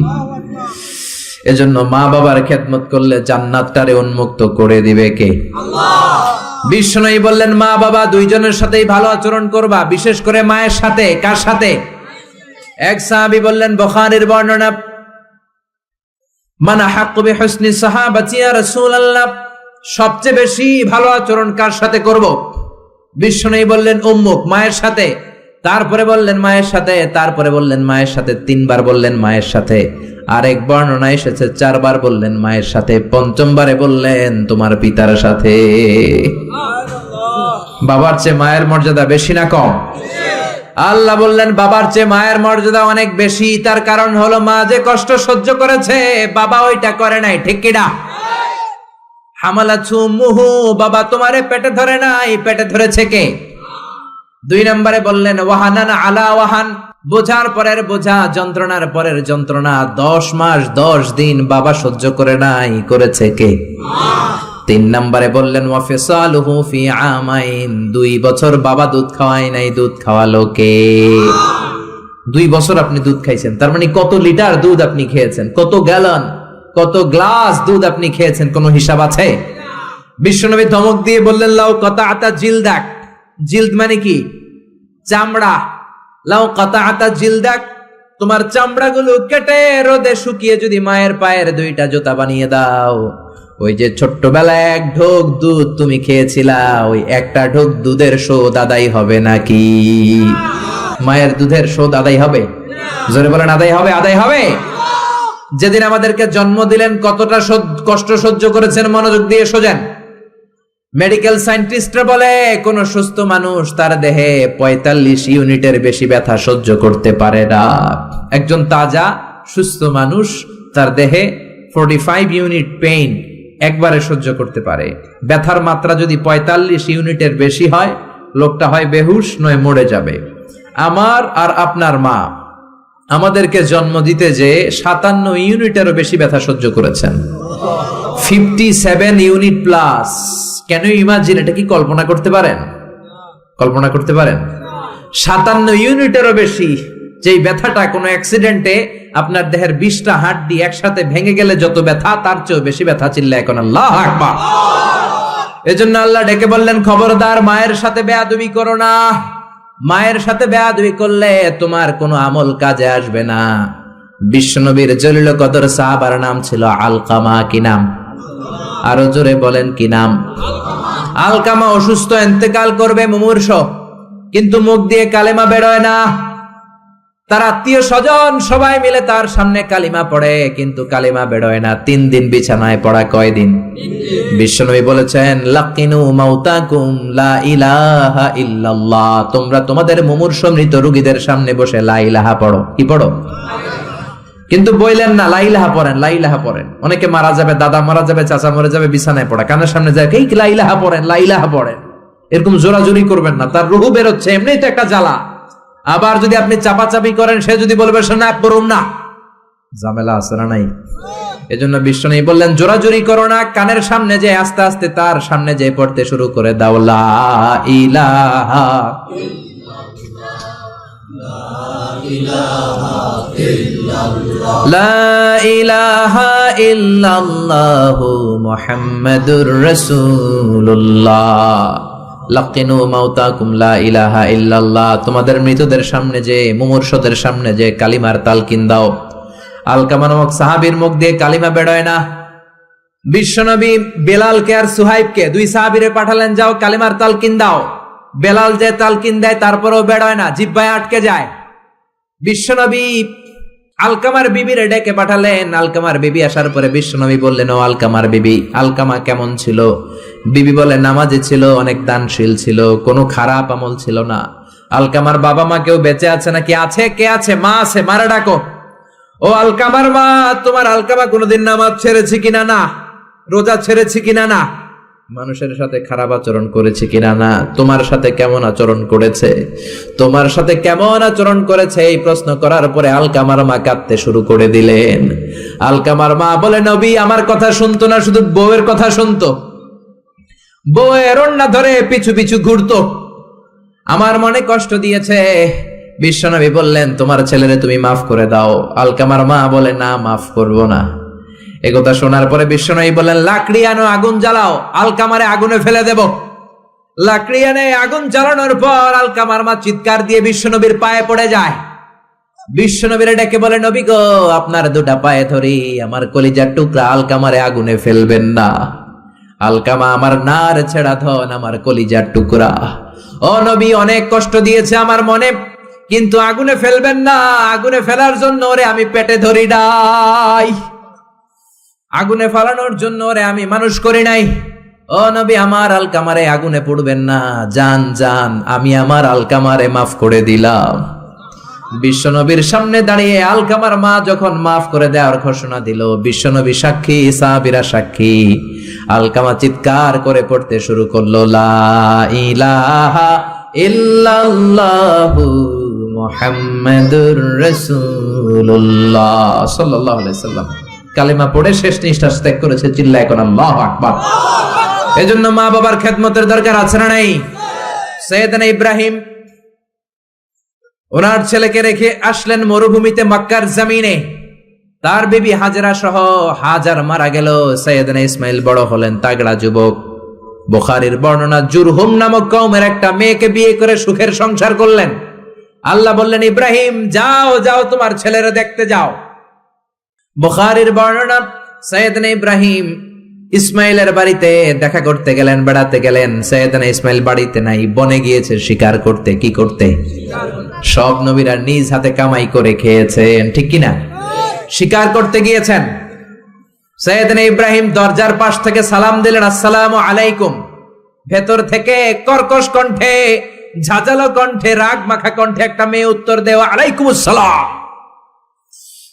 এজন্য মা বাবার খেদমত করলে জান্নাতটারে উন্মুক্ত করে দিবে কে? আল্লাহ। বিষ্ণুই বললেন, মা বাবা দুইজনের সাথেই ভালো আচরণ করবা, বিশেষ করে মায়ের সাথে। কার সাথে? এক সাহাবী বললেন, বুখারীর বর্ণনা, মান আহাক্কু বিহুসনি সাহাবাতি ইয়া রাসূলুল্লাহ, সবচেয়ে বেশি ভালো আচরণ কার সাথে করব? বিষ্ণুই বললেন, উম্মুক, মায়ের সাথে। তারপরে বললেন মায়ের সাথে, তারপরে বললেন মায়ের সাথে, 3 বার বললেন মায়ের সাথে। আরেক বর্ণনা এসেছে 4 বার বললেন মায়ের সাথে, 5মবারে বললেন তোমার পিতার সাথে। বাবার চেয়ে মায়ের মর্যাদা বেশি না কম? আল্লাহ বললেন বাবার চেয়ে মায়ের মর্যাদা অনেক বেশি। তার কারণ হলো মা যে কষ্ট সহ্য করেছে বাবা ওইটা করে নাই, ঠিক কিনা? হামালাতু উম্মুহু, বাবা তোমারে পেটে ধরে নাই, পেটে ধরেছে কে? 2 নম্বরে বললেন ওয়াহানান আলা ওয়াহান, বোঝার পরের বোঝা, যন্ত্রণার পরের যন্ত্রণা 10 মাস 10 দিন বাবা সহ্য করে নাই, করেছে কে? 3 নম্বরে বললেন ওয়াফিসালুহু ফি আমাইন, 2 বছর বাবা দুধ খাওয়ায় নাই, দুধ খাওয়ালো কে? 2 বছর আপনি দুধ খাইছেন, তার মানে কত লিটার দুধ আপনি খেয়েছেন, কত গ্যালন, কত গ্লাস দুধ আপনি খেয়েছেন, কোনো হিসাব আছে? বিশ্বনবী ধমক দিয়ে বললেন, লাউ কাতাআতা জিলদাক, জিলদ মানে কি? চামড়া। লাউ কাতাআতা জিলদাক, তোমার চামড়াগুলো কেটে রোদে শুকিয়ে যদি মায়ের পায়ের 2টা জুতা বানিয়ে দাও, ওই যে ছোট্টবেলায় 1 ঢোক দুধ তুমি খেয়েছিলা, ওই একটা ঢোক দুধের শোধ আদায় হবে নাকি? মায়ের দুধের শোধ আদায় হবে? জোরে বলেন, আদায় হবে? আদায় হবে। যেদিন আমাদেরকে জন্ম দিলেন কতটা কষ্ট সহ্য করেছেন, মনোযোগ দিয়ে শোনেন। মেডিকেল সায়েন্টিস্টরা বলে কোন সুস্থ মানুষ তার দেহে 45 ইউনিটের বেশি ব্যথা সহ্য করতে পারে না। একজন তাজা সুস্থ মানুষ তার দেহে 45 ইউনিট পেইন একবারে সহ্য করতে পারে। ব্যথার মাত্রা যদি 45 ইউনিটের বেশি হয়, লোকটা হয় বেহুশ নয় মরে যাবে। আমার আর আপনার মা আমাদেরকে জন্ম দিতে যে 57 ইউনিটেরও বেশি ব্যথা সহ্য করেছেন, 57 ইউনিট প্লাস। কেন ইমাজিন, এটা কি কল্পনা করতে পারেন? কল্পনা করতে পারেন? 57 ইউনিটেরও বেশি, যেই ব্যথাটা কোনো অ্যাক্সিডেন্টে আপনার দেহের 20টা হাড্ডি একসাথে ভেঙে গেলে যত ব্যথা, তার চেয়েও বেশি ব্যথা। চিল্লা এখন আল্লাহু আকবার। এজন্য আল্লাহ ডেকে বললেন, খবরদার মায়ের সাথে বেয়াদবি করো না। মায়ের সাথে বেয়াদবি করলে তোমার কোনো আমল কাজে আসবে না। বিশ্বনবীর জলিল কদর সাহাবার নাম ছিল আলকামা। কি নাম? আরো জোরে বলেন, কি নাম? আলকামা অসুস্থ, ইন্তেকাল করবে, মুমূর্ষ, কিন্তু মুখ দিয়ে কালেমা বেরোয় না। তার আত্মীয় স্বজন সবাই মিলে তার সামনে কালিমা পড়ে, কিন্তু কালিমা বেরোয় না। 3 দিন বিছানায় পড়া। কয়দিন? বিশ্বনবী বলেছেন, লাকিনু মাউতাকুম লা ইলাহা ইল্লাল্লাহ, তোমরা তোমাদের মুমূর্ষ মৃত রোগীদের সামনে বসে লা ইলাহা পড়ো। কি পড়ো? কিন্তু বললেন না লা ইলাহা পড়েন, লা ইলাহা পড়েন। অনেকে মারা যাবে, দাদা মারা যাবে, চাচা মরে যাবে, বিছানায় পড়া, কানের সামনে যায় এই লা ইলাহা পড়েন, লা ইলাহা পড়েন। এরকম জোরাজুরি করবেন না, তার রুহু বেরোচ্ছে, এমনিই তো একটা জ্বালা। আবার যদি আপনি চাপাচাপি করেন, সে যদি বলবে শোনা পড়ুন না, ঝামেলা আছে না নাই? এজন্য বিশ্বনবী বললেন, জোরাজুরি করো না, কানের সামনে যে আস্তে আস্তে তার সামনে যে পড়তে শুরু করে দাও, লা ইলাহা লা ইলাহা ইল্লাল্লাহু মুহাম্মাদুর রাসূলুল্লাহ। লাকিনু মাউতাকুম লা ইলাহা ইল্লাল্লাহ, তোমাদের মৃতদের সামনে যে, মুমূর্ষদের সামনে যে কালিমার তালকিন দাও। আলকামা নামক সাহাবীর মুখ দিয়ে কালিমা বেরোয় না। বিশ্বনবী বেলালকে আর সুহাইবকে, 2 সাহাবীরে পাঠালেন, যাও কালিমার তালকিন দাও। বেলাল যে তালকিন দেয় তারপরেও বেরোয় না, জিহ্বায় আটকে যায়। বিশ্বনবী আলকামার বিবিরে ডেকে পাঠালেন। আলকামার বিবি আসার পরে বিশ্বনবী বললেন, ও আলকামার বিবি, আলকামা কেমন ছিল? বিবি বলে, নামাজি ছিল, অনেক দানশীল ছিল, কোনো খারাপ আমল ছিল না। আলকামার বাবা মা কেউ বেঁচে আছে নাকি? আছে। কে আছে? মা আছে, মারা ডাকো। ও আলকামার মা, তোমার আলকামা কোনোদিন নামাজ ছেড়েছে কিনা? না। রোজা ছেড়েছে কিনা? না। মানুষের সাথে খারাপ আচরণ করেছে কিনা? না। তোমার সাথে কেমন আচরণ করেছে? তোমার সাথে কেমন আচরণ করেছে? এই প্রশ্ন করার পরে আলকামার মা কাঁদতে শুরু করে দিলেন। আলকামার মা বলে, নবী আমার কথা শুনতো না, শুধু বউয়ের কথা শুনতো। বউয়ের ওড়না ধরে পিছু পিছু ঘুরতো, আমার মনে কষ্ট দিয়েছে। বিশ্বনবী বললেন, তোমার ছেলেরে তুমি মাফ করে দাও। আলকামার মা বলে, না, মাফ করব না। একথা শোনার পরে বিশ্বনবী বললেন, লাকড়ি আনো, আগুন জ্বালাও, আলকামারে আগুনে ফেলে দেব। লাকড়ি এনে আগুন জ্বালানোর পর আলকামার মা চিৎকার দিয়ে বিশ্বনবীর পায়ে পড়ে যায়। বিশ্বনবীর ডেকে বলে, নবী গো, আপনার দুটা পায়ে ধরি, আমার কলিজার টুকরা আলকামারে আগুনে ফেলবেন না। আলকামা আমার নার ছেড়া ধন, আমার কলিজার টুকরা। ও নবী, অনেক কষ্ট দিয়েছে আমার মনে, কিন্তু আগুনে ফেলবেন না। আগুনে ফেলার জন্য ওরে আমি পেটে ধরি নাই, আগুনে ফালানোর জন্য ওরে আমি মানুষ করি নাই। ও নবী, আমার আলকামারে আগুনে পড়বেন না। জান জান, আমি আমার আলকামারে মাফ করে দিলাম। বিশ্বনবীর সামনে দাঁড়িয়ে আলকামার মা যখন মাফ করে দেওয়ার ঘোষণা দিল, বিশ্বনবী সাক্ষী, সাহাবীরা সাক্ষী। আলকামা চিৎকার করে পড়তে শুরু করলো, লা ইলাহা ইল্লাল্লাহু মুহাম্মাদুর রাসূলুল্লাহ সাল্লাল্লাহু আলাইহি সাল্লাম। কালিমা পড়ে শেষ নিঃশ্বাস ত্যাগ করেছে। চিল্লায় এখন আল্লাহু আকবার। এজন্য মা বাবার খেদমতের দরকার আছে না নাই? সাইয়েদনা ইব্রাহিম ওনার ছেলেকে রেখে আসলেন মরুভূমিতে, মক্কার জমিনে। তার বিবি হাজরা সহ হাজার মারা গেল। সাইয়েদনা ইসমাইল বড় হলেন, তাগড়া যুবক। বুখারীর বর্ণনা, জুরহুম নামক কওমের একটা মেয়েকে বিয়ে করে সুখের সংসার করলেন। আল্লাহ বললেন, ইব্রাহিম যাও যাও, তোমার ছেলেরা দেখতে যাও। বুখারীর বর্ণনা, সাইয়েদনা ইব্রাহিম ইসমাইলের বাড়িতে দেখা করতে গেলেন, বেড়াতে গেলেন। সাইয়েদনা ইসমাইল বাড়িতে নাই, বনে গিয়েছে শিকার করতে। কি করতে? সব নবীরা নিজ হাতে কামাই করে খেয়েছেন, ঠিক কিনা? শিকার করতে গিয়েছেন। সাইয়েদনা ইব্রাহিম দরজার পাশ থেকে সালাম দিলেন, আসসালামু আলাইকুম। ভেতর থেকে কর্কশ কণ্ঠে, ঝাঁঝালো কণ্ঠে, রাগ মাখা কণ্ঠে একটা মেয়ে উত্তর দেওয়া, আলাইকুমুস সালাম।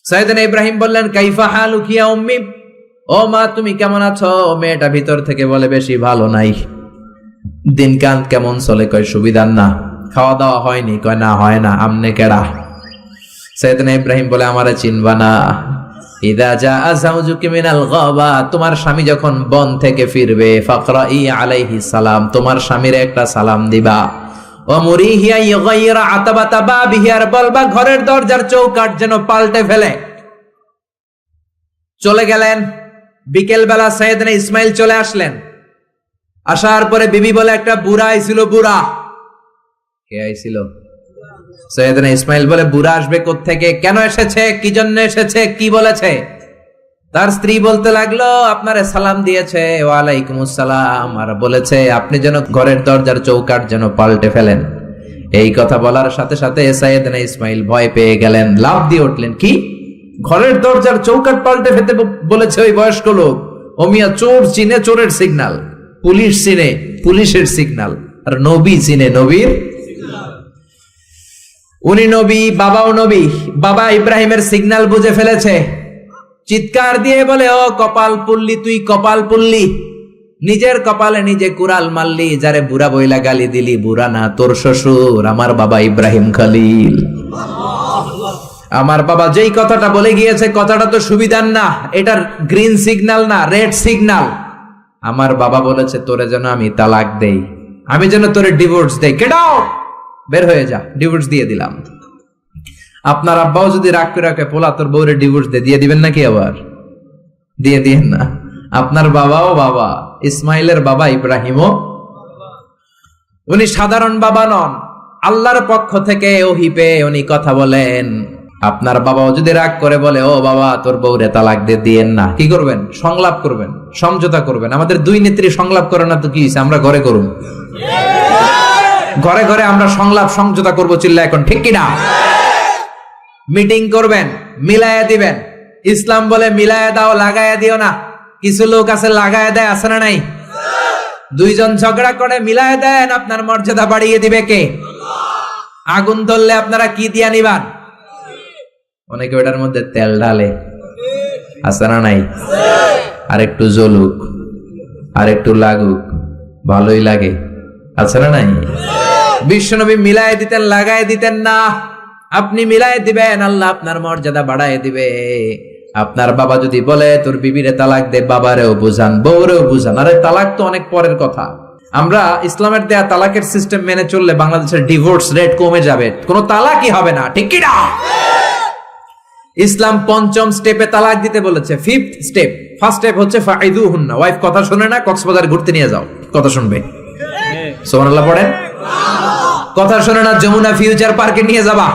সাইয়েদনা ইব্রাহিম বললেন, কাইফা হালুকি ইয়া উম্মি, ও মা তুমি কেমন আছো? মেয়েটা ভিতর থেকে বলে, বেশি ভালো নাই। দিনকাল কেমন চলে? কয় সুবিধার না। খাওয়া দাওয়া হয়নি? কয় না, হয় না। আমনে কেডা? সাইয়েদনা ইব্রাহিম বলে, আমারে চিনবা না? ইদা জাআ যাওজুকি মিনাল গাবা, তোমার স্বামী যখন বন থেকে ফিরবে, ফাকরাই আলাইহি সালাম, তোমার স্বামীর একটা সালাম দিবা। ও মুরিহিয়া ইগাইরা আতাবাতা বাবিহি, আর বলবা ঘরের দরজার চৌকাঠ যেন পাল্টে ফেলে। চলে গেলেন। বিকেল বেলা সাইয়েদনা ইসমাইল চলে আসলেন। আসার পরে বিবি বলে, একটা বুড়া আইছিল। বুড়া? কে আইছিল? সাইয়েদনা ইসমাইল বলে, বুড়া আসবে কোত্থেকে? কেন এসেছে? কি জন্য এসেছে? কি বলেছে? তার স্ত্রী বলতে লাগলো, আপনারে সালাম দিয়েছে। ওয়ালাইকুমুস সালাম, আর বলেছে আপনি যেন ঘরের দরজার চৌকাঠ যেন পাল্টে ফেলেন। এই কথা বলার সাথে সাথে সাইয়েদনা ইসমাইল ভয় পেয়ে গেলেন, লাফ দিয়ে উঠলেন। কি? ঘরের দরজার চৌকাঠ পাল্টে ফেলতে বলেছে ওই বয়স্ক লোক? ও মিয়া, চোর চিনে চোরের সিগন্যাল, পুলিশ চিনে পুলিশের সিগন্যাল, আর নবী চিনে নবীর। উনি নবী, বাবাও নবী। বাবা ইব্রাহিমের সিগন্যাল বুঝে ফেলেছে। চিৎকার দিয়ে বলে, ও কপাল পুল্লি, তুই কপাল পুল্লি, নিজের কপালে নিজে কুড়াল মারলি। যারে বুড়া বইলা গালি দিলি, বুড়া না, তোর শ্বশুর, আমার বাবা ইব্রাহিম খলিল। আমার বাবা যেই কথাটা বলে গিয়েছে, কথাটা তো সুবিধার না, এটার গ্রিন সিগন্যাল না, রেড সিগন্যাল। আমার বাবা বলেছে তোরে যেন আমি তালাক দেই, আমি যেন তোরে ডিভোর্স দেই। কেডাও, বের হয়ে যা, ডিভোর্স দিয়ে দিলাম। আপনার আব্বাও যদি রাগ করে রাখে, পোলা তোর বউরে ডিভোর্স দিয়ে দিবেন নাকি? আবার দিয়ে দিয়েন না। আপনার বাবাও বাবা, ইসমাইলের বাবা ইব্রাহিমও। উনি সাধারণ বাবা নন, আল্লাহর পক্ষ থেকে ওহী পেয়ে উনি কথা বলেন। আপনার বাবাও যদি রাগ করে বলে, ও বাবা তোর বউরে তালাক দিয়েন না, কি করবেন? সংলাপ করবেন, সমঝোতা করবেন। আমাদের দুই নেত্রী সংলাপ করে না তো কি হইছে? আমরা ঘরে করুন, ঘরে ঘরে আমরা সংলাপ সমঝোতা করবো। চিল্লা এখন, ঠিক কিনা? মিটিং করবেন, মিলায়া দিবেন। ইসলাম বলে মিলায়া দাও, লাগায়া দিও না। কিছু লোক আছে লাগায়া দেয়, আছে না নাই? দুইজন ঝগড়া করে মিলায়া দেন, আপনার মর্যাদা বাড়িয়ে দিবে কে? আগুন ধরলে আপনারা কি দিয়া নিবান? অনেকে ওটার মধ্যে তেল ঢালে, আছে না নাই? আর একটু জ্বলুক, আর একটু লাগুক, ভালোই লাগে, আছে না নাই? বিশ্বনবী মিলাই দিতেন, লাগাই দিতেন না। আপনি মিলাই দিবেন, আল্লাহ আপনার মর্যাদা বাড়ায় দিবে। আপনার বাবা যদি বলে তোর বিবিরে তালাক দে, বাবারেও বুঝান, বউরেও বুঝান। আরে তালাক তো অনেক পরের কথা। আমরা ইসলামের দেয়া তালাকের সিস্টেম মেনে চললে বাংলাদেশের ডিভোর্স রেট কমে যাবে, কোনো তালাকই হবে না, ঠিক কি না? ইসলাম পঞ্চম স্টেপে তালাক দিতে বলেছে, ফিফথ স্টেপ। ফার্স্ট স্টেপ হচ্ছে ফাইদুহুন্না, ওয়াইফ কথা শুনে না, কক্সবাজার ঘুরতে নিয়ে যাও, কথা শুনবে। সুবহানাল্লাহ পড়েন। কথা শুনে না, যমুনা ফিউচার পার্কে নিয়ে যাবা,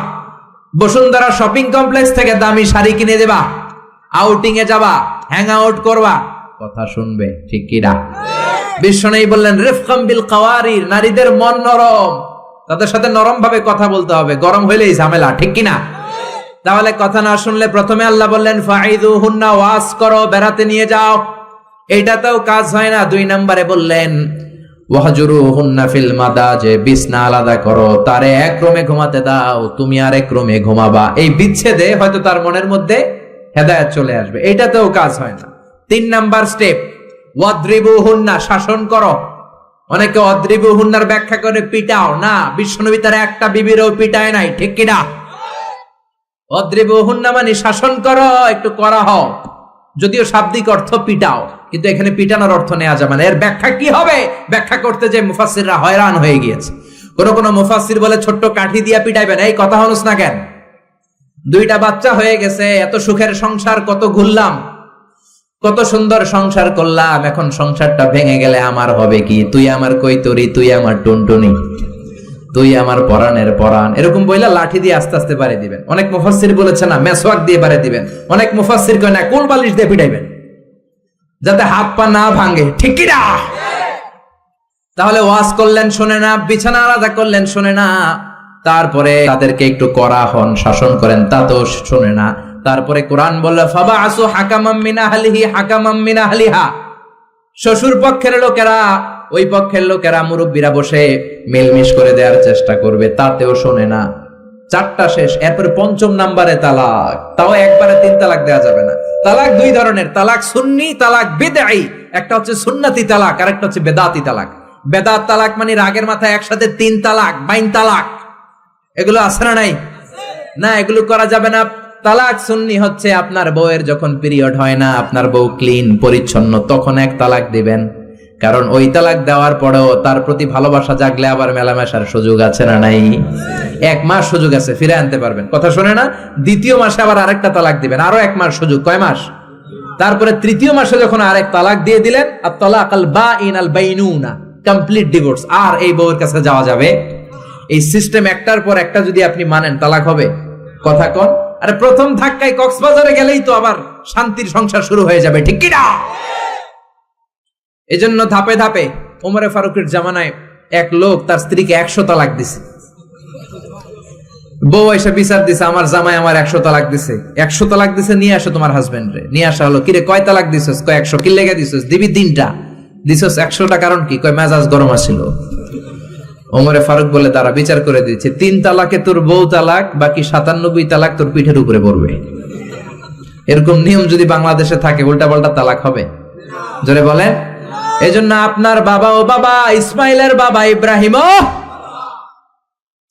বসুন্ধরা শপিং কমপ্লেক্স থেকে দামি শাড়ি কিনে দেবা, আউটিং এ যাবা, হ্যাং আউট করবা, কথা শুনবে, ঠিক কি না? বিশ্বনবী বললেন রিফকাম বিল কাওয়ারির, নারীদের মন নরম, তাদের সাথে নরম ভাবে কথা বলতে হবে, গরম হইলেই ঝামেলা, ঠিক কি না? তাহলে কথা না শুনলে প্রথমে আল্লাহ বললেন ফাইদুহুন্না, ওয়াজ করো, বেড়াতে নিয়ে যাও। এইটাতেও কাজ হয় না, 2 নম্বরে বললেন ওয়াহজুরুহুন্না ফিল মাদাজে, বিছনা আলাদা করো, তারে এক রুমে ঘুমাতে দাও, তুমি আর এক রুমে ঘুমাবা। এই বিচ্ছেদে হয়তো তার মনের মধ্যে হেদায়েত চলে আসবে, এইটাতেও কাজ হয় না। 3 নাম্বার স্টেপ ওয়াদ্রিবুহুন্না, শাসন করো। অনেকে ওয়াদ্রিবুহুন্নার ব্যাখ্যা করে পিটাও, না, বিশ্বনবী তার একটা বিবিরও পিটায় নাই, ঠিক কি না? ওয়াদ্রিবুহুন্না মানে শাসন করো, একটু করা হও, যদিও শাব্দিক অর্থ পিটাও, কিন্তু এখানে পিটানোর অর্থ নেওয়া যাবে না। এর ব্যাখ্যা কি হবে? ব্যাখ্যা করতে যে মুফাসসিররা হয়রান হয়ে গিয়েছে। কোন মুফাসসির বলে ছোট্ট কাঠি দিয়া পিটাইবেন, এই কথা হনুস না কেন? 2টা বাচ্চা হয়ে গেছে, এত সুখের সংসার, কত ঘুরলাম, কত সুন্দর সংসার করলাম, এখন সংসারটা ভেঙে গেলে আমার হবে কি? তুই আমার কৈতরি, তুই আমার টুনটুনি, তুই আমার পরাণের পরাণ, এরকম বইলা লাঠি দিয়ে আস্তে আস্তে বাড়ি দিবেন। অনেক মুফাসসির বলেছে না, মেসওয়াক দিয়ে বাড়ি দিবেন। অনেক মুফাসসির কয় না, কোল বালিশ দিয়ে পিটাইবেন, যাতে হাত পা না ভাঙে, ঠিক কি না? তাহলে ওয়াজ করলেন শোনে না, বিছানা আলাদা করলেন শোনে না, তারপরে তাদেরকে একটু কড়া হন, শাসন করেন, তা তো শোনে না। তারপরে কোরআন বলল ফাবাআসু হাকামাম মিন আহলিহি হাকামাম মিন আহলিহা, শ্বশুর পক্ষের লোকেরা, ওই পক্ষের লোকেরা, মুরব্বীরা বসে মিলমিশ করে দেওয়ার চেষ্টা করবে, তাতেও শোনে না। 4টা শেষ, এরপরে 5ম নাম্বারে তালাক, তাও একবারে 3 তালাক দেওয়া যাবে না। তালাক 2 ধরনের, তালাক সুন্নি, তালাক বিদঈ। একটা হচ্ছে সুন্নতি তালাক, আর একটা হচ্ছে বেদাতি তালাক। বেদাত তালাক মানে রাগের মাথায় একসাথে 3 তালাক, বাইন তালাক, এগুলো আছে না নাই? না, এগুলো করা যাবে না। তালাক সুন্নি হচ্ছে আপনার বউয়ের যখন পিরিয়ড হয় না, আপনার বউ ক্লিন পরিচ্ছন্ন, তখন 1 তালাক দিবেন। কারণ ওই তালাক দেওয়ার পরেও তার প্রতি ভালোবাসা জাগলে আবার মেলামেশার সুযোগ আছে না নাই? 1 মাস সুযোগ আছে, ফিরে আনতে পারবেন, কথা শুনে না? 2য় মাসে আবার আরেকটা তালাক দিবেন, আরো 1 মাস সুযোগ, কয় মাস? তারপরে 3য় মাসে যখন আরেক তালাক দিয়ে দিলেন, আর তালাকাল বাইন আল বাইনুনা, কমপ্লিট ডিভোর্স, আর এই বউয়ের কাছে যাওয়া যাবে? এই সিস্টেম একটার পর একটা যদি আপনি মানেন, তালাক হবে, কথা কোন? আরে প্রথম ধাক্কায় কক্সবাজারে গেলেই তো আবার শান্তির সংসার শুরু হয়ে যাবে, ঠিক কি না? এজন্য ধাপে ধাপে, ওমরে ফারুকের জামানায় এক লোক তার স্ত্রীকে 100 তালাক দিছে। বউ এসে বিচার দিছে, আমার জামাই আমার 100 তালাক দিছে। 100 তালাক দিছে, নিয়ে আসো তোমার হাজবেন্ড রে। নিয়ে আসা হলো, কিরে কয় তালাক দিছস? কয় 100। কি লেগে দিছস? দিবি 3টা। দিছস 100টা, কারণ কি? কয় মেজাজ গরম আছিল। ওমরে ফারুক বলে, তারা বিচার করে দিচ্ছে, 3 তালাকে তোর বউ তালাক, বাকি 97 তালাক তোর পিঠের উপরে পড়বে। এরকম নিয়ম যদি বাংলাদেশে থাকে, উল্টা পাল্টা তালাক হবে? জোরে বলেন। এজন্য আপনার বাবা, ও বাবা, ইসমাইলের বাবা ইব্রাহিম,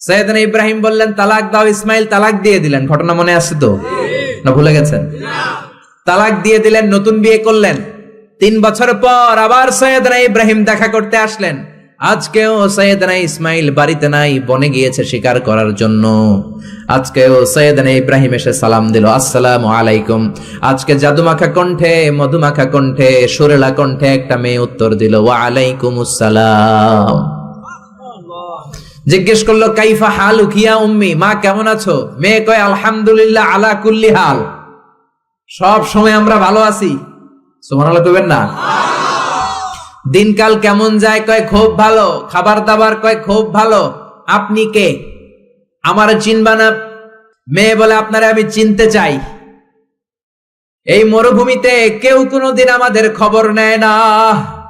সাইয়েদনা ইব্রাহিম বললেন তালাক দাও, ইসমাইল তালাক দিয়ে দিলেন। ঘটনা মনে আছে তো, না ভুলে গেছেন? তালাক দিয়ে দিলেন, নতুন বিয়ে করলেন। 3 বছর পর আবার সাইয়েদনা ইব্রাহিম দেখা করতে আসলেন। আজকেও সাইয়েদনা ইসমাইল বাড়িতে নাই, বনে গিয়েছে শিকার করার জন্য। আজকেও সাইয়েদনা ইব্রাহিম এসে সালাম দিল, আসসালামু আলাইকুম। আজকে জাদুমাখা কণ্ঠে, মধুমাখা কণ্ঠে, সুরেলা কণ্ঠে একটা মেয়ে উত্তর দিল, ওয়া আলাইকুমুস সালাম। জিজ্ঞেস করলো, কাইফা হালুক ইয়া উম্মি, মা কেমন আছো? মেয়ে কয়, আলহামদুলিল্লাহ আলা কুল্লি হাল, সব সময় আমরা ভালো আছি। সুবহানাল্লাহ কইবেন না? দিনকাল কেমন যায়? কয় খুব ভালো। খাবার দাবার? কয় খুব ভালো। আপনি কে? আমার চিনবা না? মেয়ে বলে, আপনারে আমি চিনতে চাই। এই মরুভূমিতে কেউ কোনোদিন আমাদের খবর নেয় না,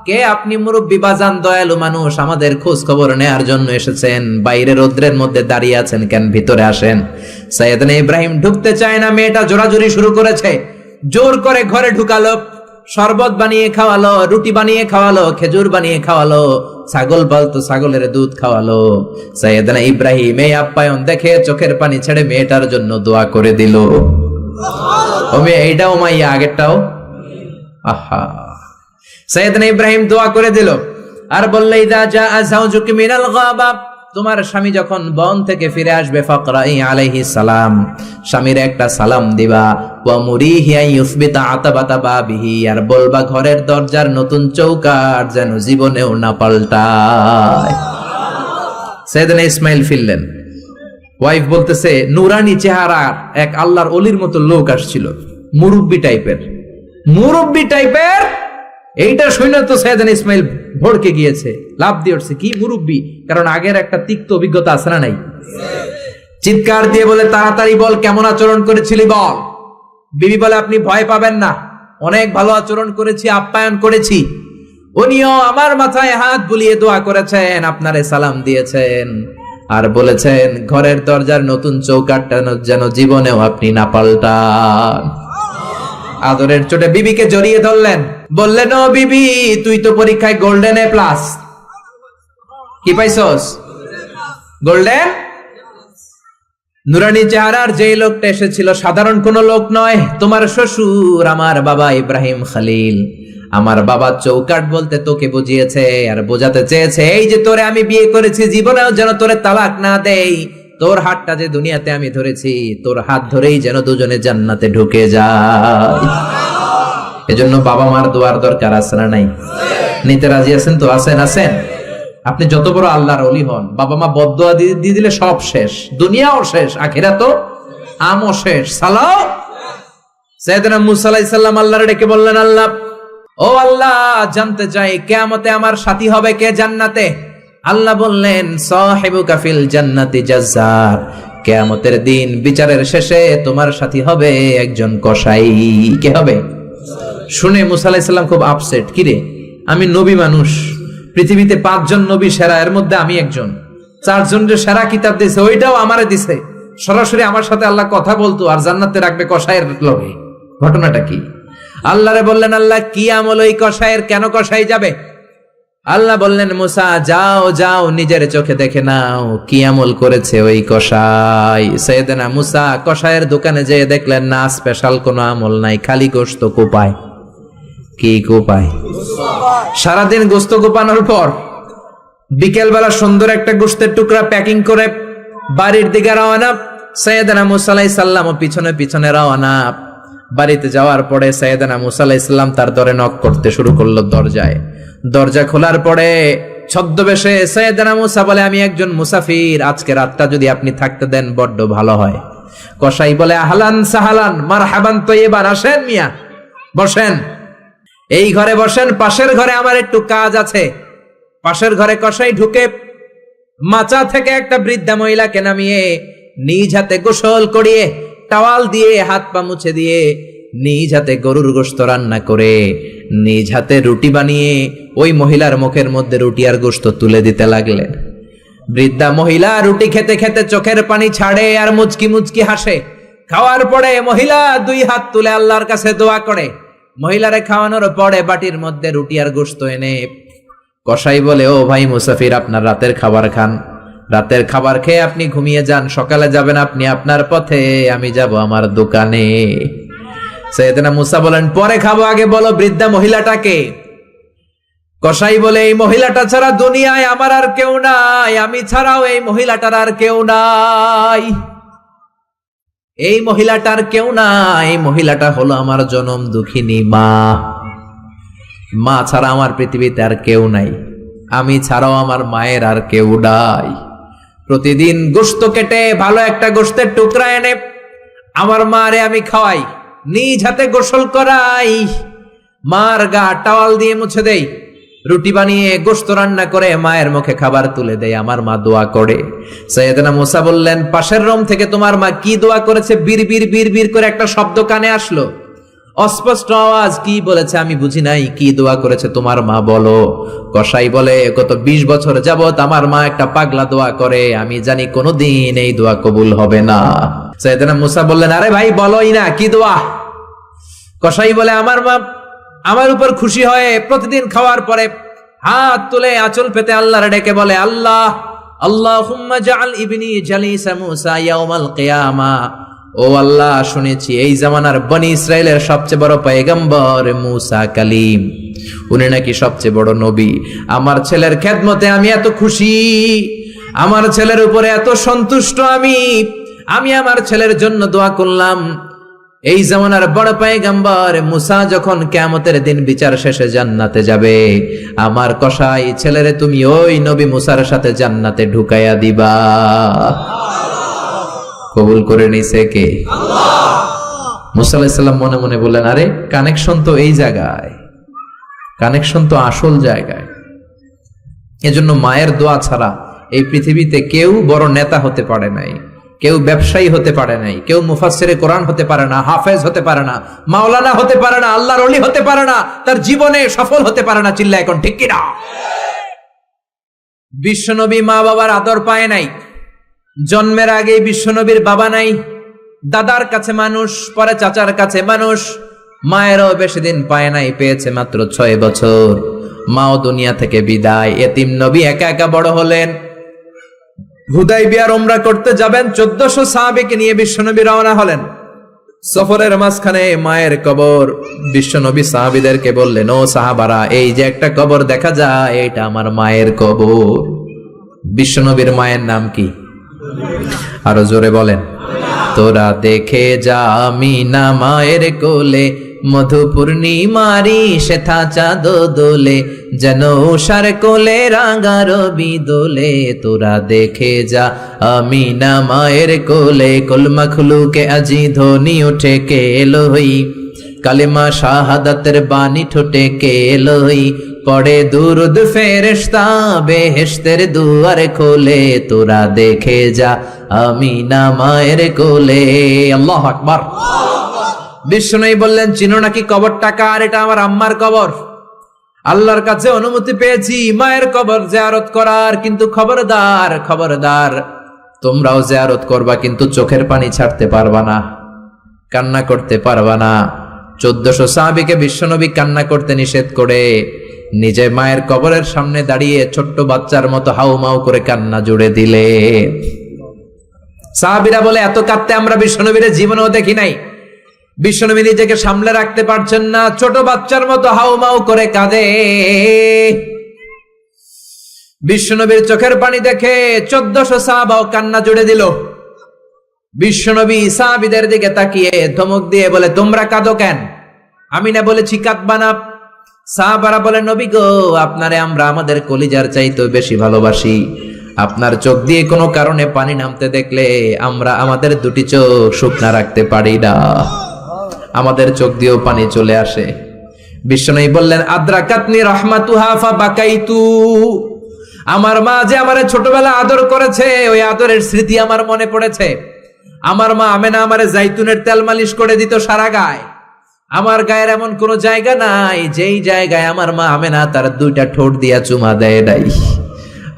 কে আপনি? মুরব্বী বাজান, দয়ালু মানুষ, আমাদের খোঁজ খবর নেয়ার জন্য এসেছেন? বাইরে রৌদ্রের মধ্যে দাঁড়িয়ে আছেন কেন? ভিতরে আসেন। সাইয়েদনা ইব্রাহিম ঢুকতে চায় না, মেয়েটা জোরাজুরি শুরু করেছে। জোর করে ঘরে ঢুকালো, শরবত বানিয়ে খাওয়ালো, রুটি বানিয়ে খাওয়ালো, খেজুর বানিয়ে খাওয়ালো, ছাগল পালতো ছাগলের দুধ খাওয়ালো। সাইয়েদনা ইব্রাহিম এই আপ্যায়ন দেখে চোখের পানি ছেড়ে মেয়েটার জন্য দোয়া করে দিল। ও মেয়ে, এইটাও মাইয়া, আগেরটাও। আহা, সাইয়েদনা ইব্রাহিম দোয়া করে দিল আর বললে, ইদা জাআ যাওজুকি মিনাল গাবা, তোমার স্বামী যখন বন থেকে ফিরে আসবে, ফাকরাই আলাইহিস সালাম, স্বামীর একটা সালাম দিবা। ওয়া মুরিহি আন ইউসবিতা আতাবাতা বাবিহি, আর বলবা ঘরের দরজার নতুন চৌকাঠ যেন জীবনেও না পাল্টায়। সাইয়েদনা ইসমাইল ফিরলেন, ওয়াইফ বলতেছে, নুরানি চেহারার এক আল্লাহর ওলির মতো লোক আসছিল, মুরব্বি টাইপের। এইটা শুনে তো সাইয়েদনা ইসমাইল ভড়কে গিয়েছে, লাভ দিয়ে উঠছে, কি মুরব্বি? কারণ আগের একটা তিক্ত অভিজ্ঞতা আছে না নাই? চিৎকার দিয়ে বলে, তাড়াতাড়ি বল, কেমন আচরণ করেছিলি বল। বিবি বলে, আপনি ভয় পাবেন না, অনেক ভালো আচরণ করেছি, আপ্যায়ন করেছি। উনিও আমার মাথায় হাত বুলিয়ে দোয়া করেছেন, আপনারে সালাম দিয়েছেন, আর বলেছেন ঘরের দরজার নতুন চৌকাঠটা যেন জীবনেও আপনি না পাল্টান। আদরের চোটে বিবিকে জড়িয়ে ধরলেন, বললেন, ও বিবি, তুই তো পরীক্ষায় গোল্ডেন এ প্লাস। কি পাইছস? গোল্ডেন। নুরানি চেহারার যে লোকটা এসেছিল সাধারণ কোন লোক নয়, তোমার শ্বশুর, আমার বাবা ইব্রাহিম খলিল। আমার বাবা চৌকাঠ বলতে তোকে বুঝিয়েছে আর বোঝাতে চেয়েছে, এই যে তোরে আমি বিয়ে করেছি, জীবনেও যেন তোরে তালাক না দেই। তোর হাতটা যে দুনিয়াতে আমি ধরেছি, তোর হাত ধরেই যেন দুজনে জান্নাতে ঢুকে যায়। এজন্য বাবা মার দোয়ার দরকার আছে না নাই? নিতে রাজি আছেন তো? আছেন। আপনি যত বড় আল্লাহর ওলি হন, বাবা মা বদদোয়া দিয়ে দিলে সব শেষ, দুনিয়াও শেষ, আখিরাতও আমও শেষ। সালাও। সাইয়েদনা মুসা আলাইহিস সালাম আল্লাহর ডেকে বললেন, আল্লাহ, ও আল্লাহ, জানতে চাই কিয়ামতে আমার সাথী হবে কে জান্নাতে? আল্লাহ বললেন, সাহিবুকা ফিল জান্নাতি জাজ্জার, কিয়ামতের দিন বিচারের শেষে তোমার সাথী হবে একজন কসাই। কে হবে? শুনে মুসা আলাইহিস সালাম খুব আপসেট, কিরে, আমি নবী মানুষ, পৃথিবীতে 5 জন নবী সেরা, এর মধ্যে আমি একজন, 4 জনের সেরা কিতাব দিয়েছে, ওইটাও আমারে দিছে, সরাসরি আমার সাথে আল্লাহ কথা বলতো আর জান্নাতে রাখবে কসাইয়ের লগে, ঘটনাটা কি? আল্লাহরে বললেন, আল্লাহ, কি আমল ওই কসাইয়ের, কেন কসাই যাবে? আল্লাহ বললেন, মুসা, যাও নিজের চোখে দেখে নাও কি আমল করেছে ওই কসাই। সাইয়েদনা মুসা কসাইয়ের দোকানে যেয়ে দেখলেন, না, স্পেশাল কোনো আমল নাই, খালি গোশত কোপায়। কি কোপায়? সারাদিন গোশত কোপানোর পর বিকেল বেলা সুন্দর একটা গোশতের টুকরা প্যাকিং করে বাড়ির দিকে রওনা। সাইয়েদনা মুসা আলাইহিস সালাম পিছনে রওনা। বাড়িতে যাওয়ার পরে সাইয়েদনা মুসা আলাইহিস সালাম তার দরে নক করতে শুরু করলো দরজায়। দরজা খোলার পরে ছদ্মবেশে সাইয়েদনা মুসা বলে, আমি একজন মুসাফির, আজকে রাতটা যদি আপনি থাকতে দেন বড্ড ভালো হয়। কসাই বলে, আহলান সাহালান মারহাবান তয়্যিবান, আসেন মিয়া, বসেন, এই ঘরে বসেন, পাশের ঘরে আমার একটু কাজ আছে। পাশের ঘরে কসাই ঢুকে মাচা থেকে একটা বৃদ্ধা মহিলাকে নামিয়ে নিজ হাতে গোসল করিয়ে, টাওয়াল দিয়ে হাত পা মুছে দিয়ে, নিজ হাতে গরুর গোশত রান্না করে, নিজ হাতে রুটি বানিয়ে ওই মহিলার মুখের মধ্যে রুটি আর গোশত তুলে দিতে লাগলেন। বৃদ্ধা মহিলা রুটি খেতে খেতে চোখের পানি ছাড়ে আর মুচকি মুচকি হাসে। খাওয়ার পরে মহিলা 2 হাত তুলে আল্লাহর কাছে দোয়া করে। মহিলারে খাওয়ানোর পরে বাটির মধ্যে রুটি আর গোশত এনে কসাই বলে, ও ভাই মুসাফির, আপনার রাতের খাবার খান, রাতের খাবার খেয়ে আপনি ঘুমিয়ে যান, সকালে যাবেন আপনি আপনার পথে, আমি যাব আমার দোকানে। সাইয়েদনা মুসা বলেন, পরে খাবো, আগে বলো বৃদ্ধা মহিলাটাকে। কসাই বলে, এই মহিলাটা ছাড়া দুনিয়ায় আমার আর কেউ নাই, আমি ছাড়াও এই মহিলাটার আর কেউ নাই, এই মহিলাটার কেউ নাই, এই মহিলাটা হলো আমার জনম দুঃখিনী মা। মা ছাড়া আমার পৃথিবীতে আর কেউ নাই, আমি ছাড়াও আমার মায়ের আর কেউ নাই। প্রতিদিন গোশত কেটে ভালো একটা গোশতের টুকরা এনে আমার মারে আমি খাওয়াই, নিজ হাতে গোসল করাই, মার গা টাওয়াল দিয়ে মুছে দেই, রুটি বানিয়ে গোশত রান্না করে মায়ের মুখে খাবার তুলে দেয়, আমার মা দোয়া করে। সাইয়েদনা মুসা বললেন, পাশের রুম থেকে তোমার মা কি দোয়া করেছে? বীর বীর বীর বীর করে একটা শব্দ কানে আসলো। অস্পষ্ট আওয়াজ, কি বলেছে আমি বুঝি নাই, কি দোয়া করেছে তোমার মা বলো। কসাই বলে, গত 20 বছর যাবত আমার মা একটা পাগলা দোয়া করে, আমি জানি কোনোদিন এই দোয়া কবুল হবে না। সাইয়েদনা মুসা বললেন, আরে ভাই বলোই না, কি দোয়া? কসাই বলে, আমার মা আমার উপর খুশি হয়ে প্রতিদিন খাওয়ার পরে হাত তুলে আঁচল পেতে আল্লাহর ডেকে বলে, আল্লাহ আল্লাহুম্মা জাআল ইবনি জালিসা মুসা ইয়াউমাল কিয়ামা। ও আল্লাহ, শুনেছি এই জামানার বনি ইসরাইলের সবচেয়ে বড় পয়গম্বর মুসা কালিম, উনি নাকি সবচেয়ে বড় নবী। আমার ছেলের খেদমতে আমি এত খুশি, আমার ছেলের উপরে এত সন্তুষ্ট আমি আমার ছেলের জন্য দোয়া করলাম। এই জামানার বড় পয়গম্বর মুসা যখন কিয়ামতের দিন বিচার শেষে জান্নাতে যাবে, আমার কসাই ছেলেরে তুমি ওই নবী মুসার সাথে জান্নাতে ঢুকাইয়া দিবা। কবুল করে নিছে কে? আল্লাহ। মুসা আলাইহিস সালাম মনে মনে বললেন, আরে কানেকশন তো এই জায়গায়, কানেকশন তো আসল জায়গায়। এজন্য মায়ের দোয়া ছাড়া এই পৃথিবীতে কেউ বড় নেতা হতে পারে নাই, কেউ ব্যবসায়ী হতে পারে নাই, কেউ মুফাসসিরে কোরআন হতে পারে না, হাফেজ হতে পারে না, মাওলানা হতে পারে না, আল্লাহর ওলি হতে পারে না, তার জীবনে সফল হতে পারে না। চিল্লা এখন ঠিক কিনা? বিশ্বনবী মা বাবার আদর পায় নাই, জন্মের আগে বিশ্বনবীর বাবা নাই, দাদার কাছে মানুষ, পরে চাচার কাছে মানুষ, মায়েরও বেশি দিন পায় নাই, পেয়েছে মাত্র 6 বছর। মাও দুনিয়া থেকে বিদায়, এতিম নবী একা একা বড় হলেন। হুদাইবিয়ার উমরা করতে যাবেন, 1400 সাহাবীকে নিয়ে বিশ্বনবী রওনা হলেন। সফরের মাঝখানে মায়ের কবর। বিশ্বনবী সাহাবীদেরকে বললেন, ও সাহাবারা, এই যে একটা কবর দেখা যায়, এটা আমার মায়ের কবর। বিশ্বনবীর মায়ের নাম কি? আরো জোরে বলেন। তোরা দেখে যা আমিনা মায়ের কোলে, মধু পূর্ণিমারি শেথা চাঁদ দোলে, যেন উষার কোলে রাঙা রবি দোলে। তোরা দেখে যা আমিনা মায়ের কোলে, কলমা খুলুকে আজি ধ্বনি উঠে কে এলোই, কালেমা শাহাদাতের বাণী ঠোঁটে কে এলোই, পড়ে দুরুদ ফেরেশতা বেহেশতের দুয়ার খোলে। তোরা দেখে যা আমিনা মায়ের কোলে। আল্লাহু আকবার। বিষ্ণু বললেন, চিনো নাকি কবরটা কার? এটা আমার আম্মার কবর। আল্লাহর কাছে অনুমতি পেয়েছি মায়ের কবর জিয়ারত করার, কিন্তু খবরদার খবরদার, তোমরাও জিয়ারত করবা, কিন্তু চোখের পানি ছাড়তে পারবা না, কান্না করতে পারবা না। 1400 সাহাবীকে বিশ্বনবী কান্না করতে নিষেধ করে নিজে মায়ের কবরের সামনে দাঁড়িয়ে ছোট্ট বাচ্চার মতো হাউমাউ করে কান্না জুড়ে দিলে। সাহাবীরা বলে, এত কাঁদতে আমরা বিশ্বনবীর জীবনেও দেখি নাই। বিশ্বনবী নিজেকে সামলে রাখতে পারছেন না, ছোট বাচ্চার মতো হাউমাউ করে কাঁদে। বিশ্বনবীর চোখের পানি দেখে 1400 সাহাবাও কান্না জুড়ে দিল। বিশ্বনবী সাহাবীদের দিকে তাকিয়ে ধমক দিয়ে বলে, তোমরা কাঁদো কেন? আমি না বলেছি কাঁদবা না? সাহাবারা বলে, নবী গো, আপনারে আমরা আমাদের কলিজার চাইতে বেশি ভালোবাসি। আপনার চোখ দিয়ে কোনো কারণে পানি নামতে দেখলে আমরা আমাদের দুটি চোখ শুকনা রাখতে পারি না, আমাদের চোখ দিয়েও পানি চলে আসে। বিশ্বনবী বললেন, আদ্রাকাতনি রাহমাতুহা ফাবাকাইতু। আমার মা যে আমারে ছোটবেলা আদর করেছে, ওই আদরের স্মৃতি আমার মনে পড়েছে। আমার মা আমেনা আমারে জাইতুনের তেল মালিশ করে দিত সারা গায়ে। আমার গায়ের এমন কোন জায়গা নাই যেই জায়গায় আমার মা আমেনা তার 2টা ঠোঁট দিয়া চুমা দেয় নাই।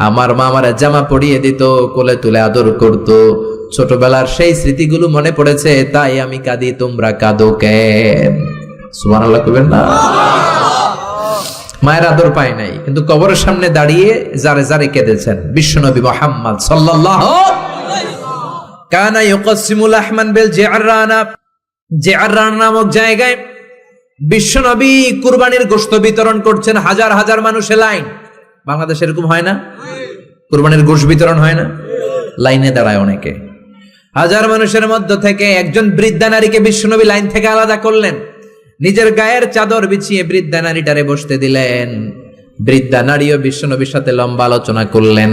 আমার মা আমারে জামা পরিয়ে দিত, কোলে তুলে আদর করত। ছোটবেলার সেই স্মৃতিগুলো মনে পড়েছে, তাই আমি কাঁদি। তোমরা কাঁদো কেন? সুবহানাল্লাহ কইবেন না? মায়ের আদর পায় নাই, কিন্তু কবরের সামনে দাঁড়িয়ে যারে যারে কেঁদেছেন বিশ্বনবী মুহাম্মদ সাল্লাল্লাহু আলাইহি ওয়াসাল্লাম। কানা ইউকাসিমুল আহমান বিল জিআরানা, জিআরানা নামক জায়গায় বিশ্বনবী কুরবানির গোশত বিতরণ করছেন। হাজার হাজার মানুষের লাইন। বাংলাদেশে এরকম হয় না? কুরবানির গোশত বিতরণ হয় না? লাইনে দাঁড়ায় অনেকে। হাজার মানুষের মধ্য থেকে একজন বৃদ্ধা নারীকে বিশ্বনবী লাইন থেকে আলাদা করলেন, নিজের গায়ের চাদর বিছিয়ে বৃদ্ধা নারীটারে বসতে দিলেন। বৃদ্ধা নারীও বিশ্বনবীর সাথে লম্বা আলোচনা করলেন,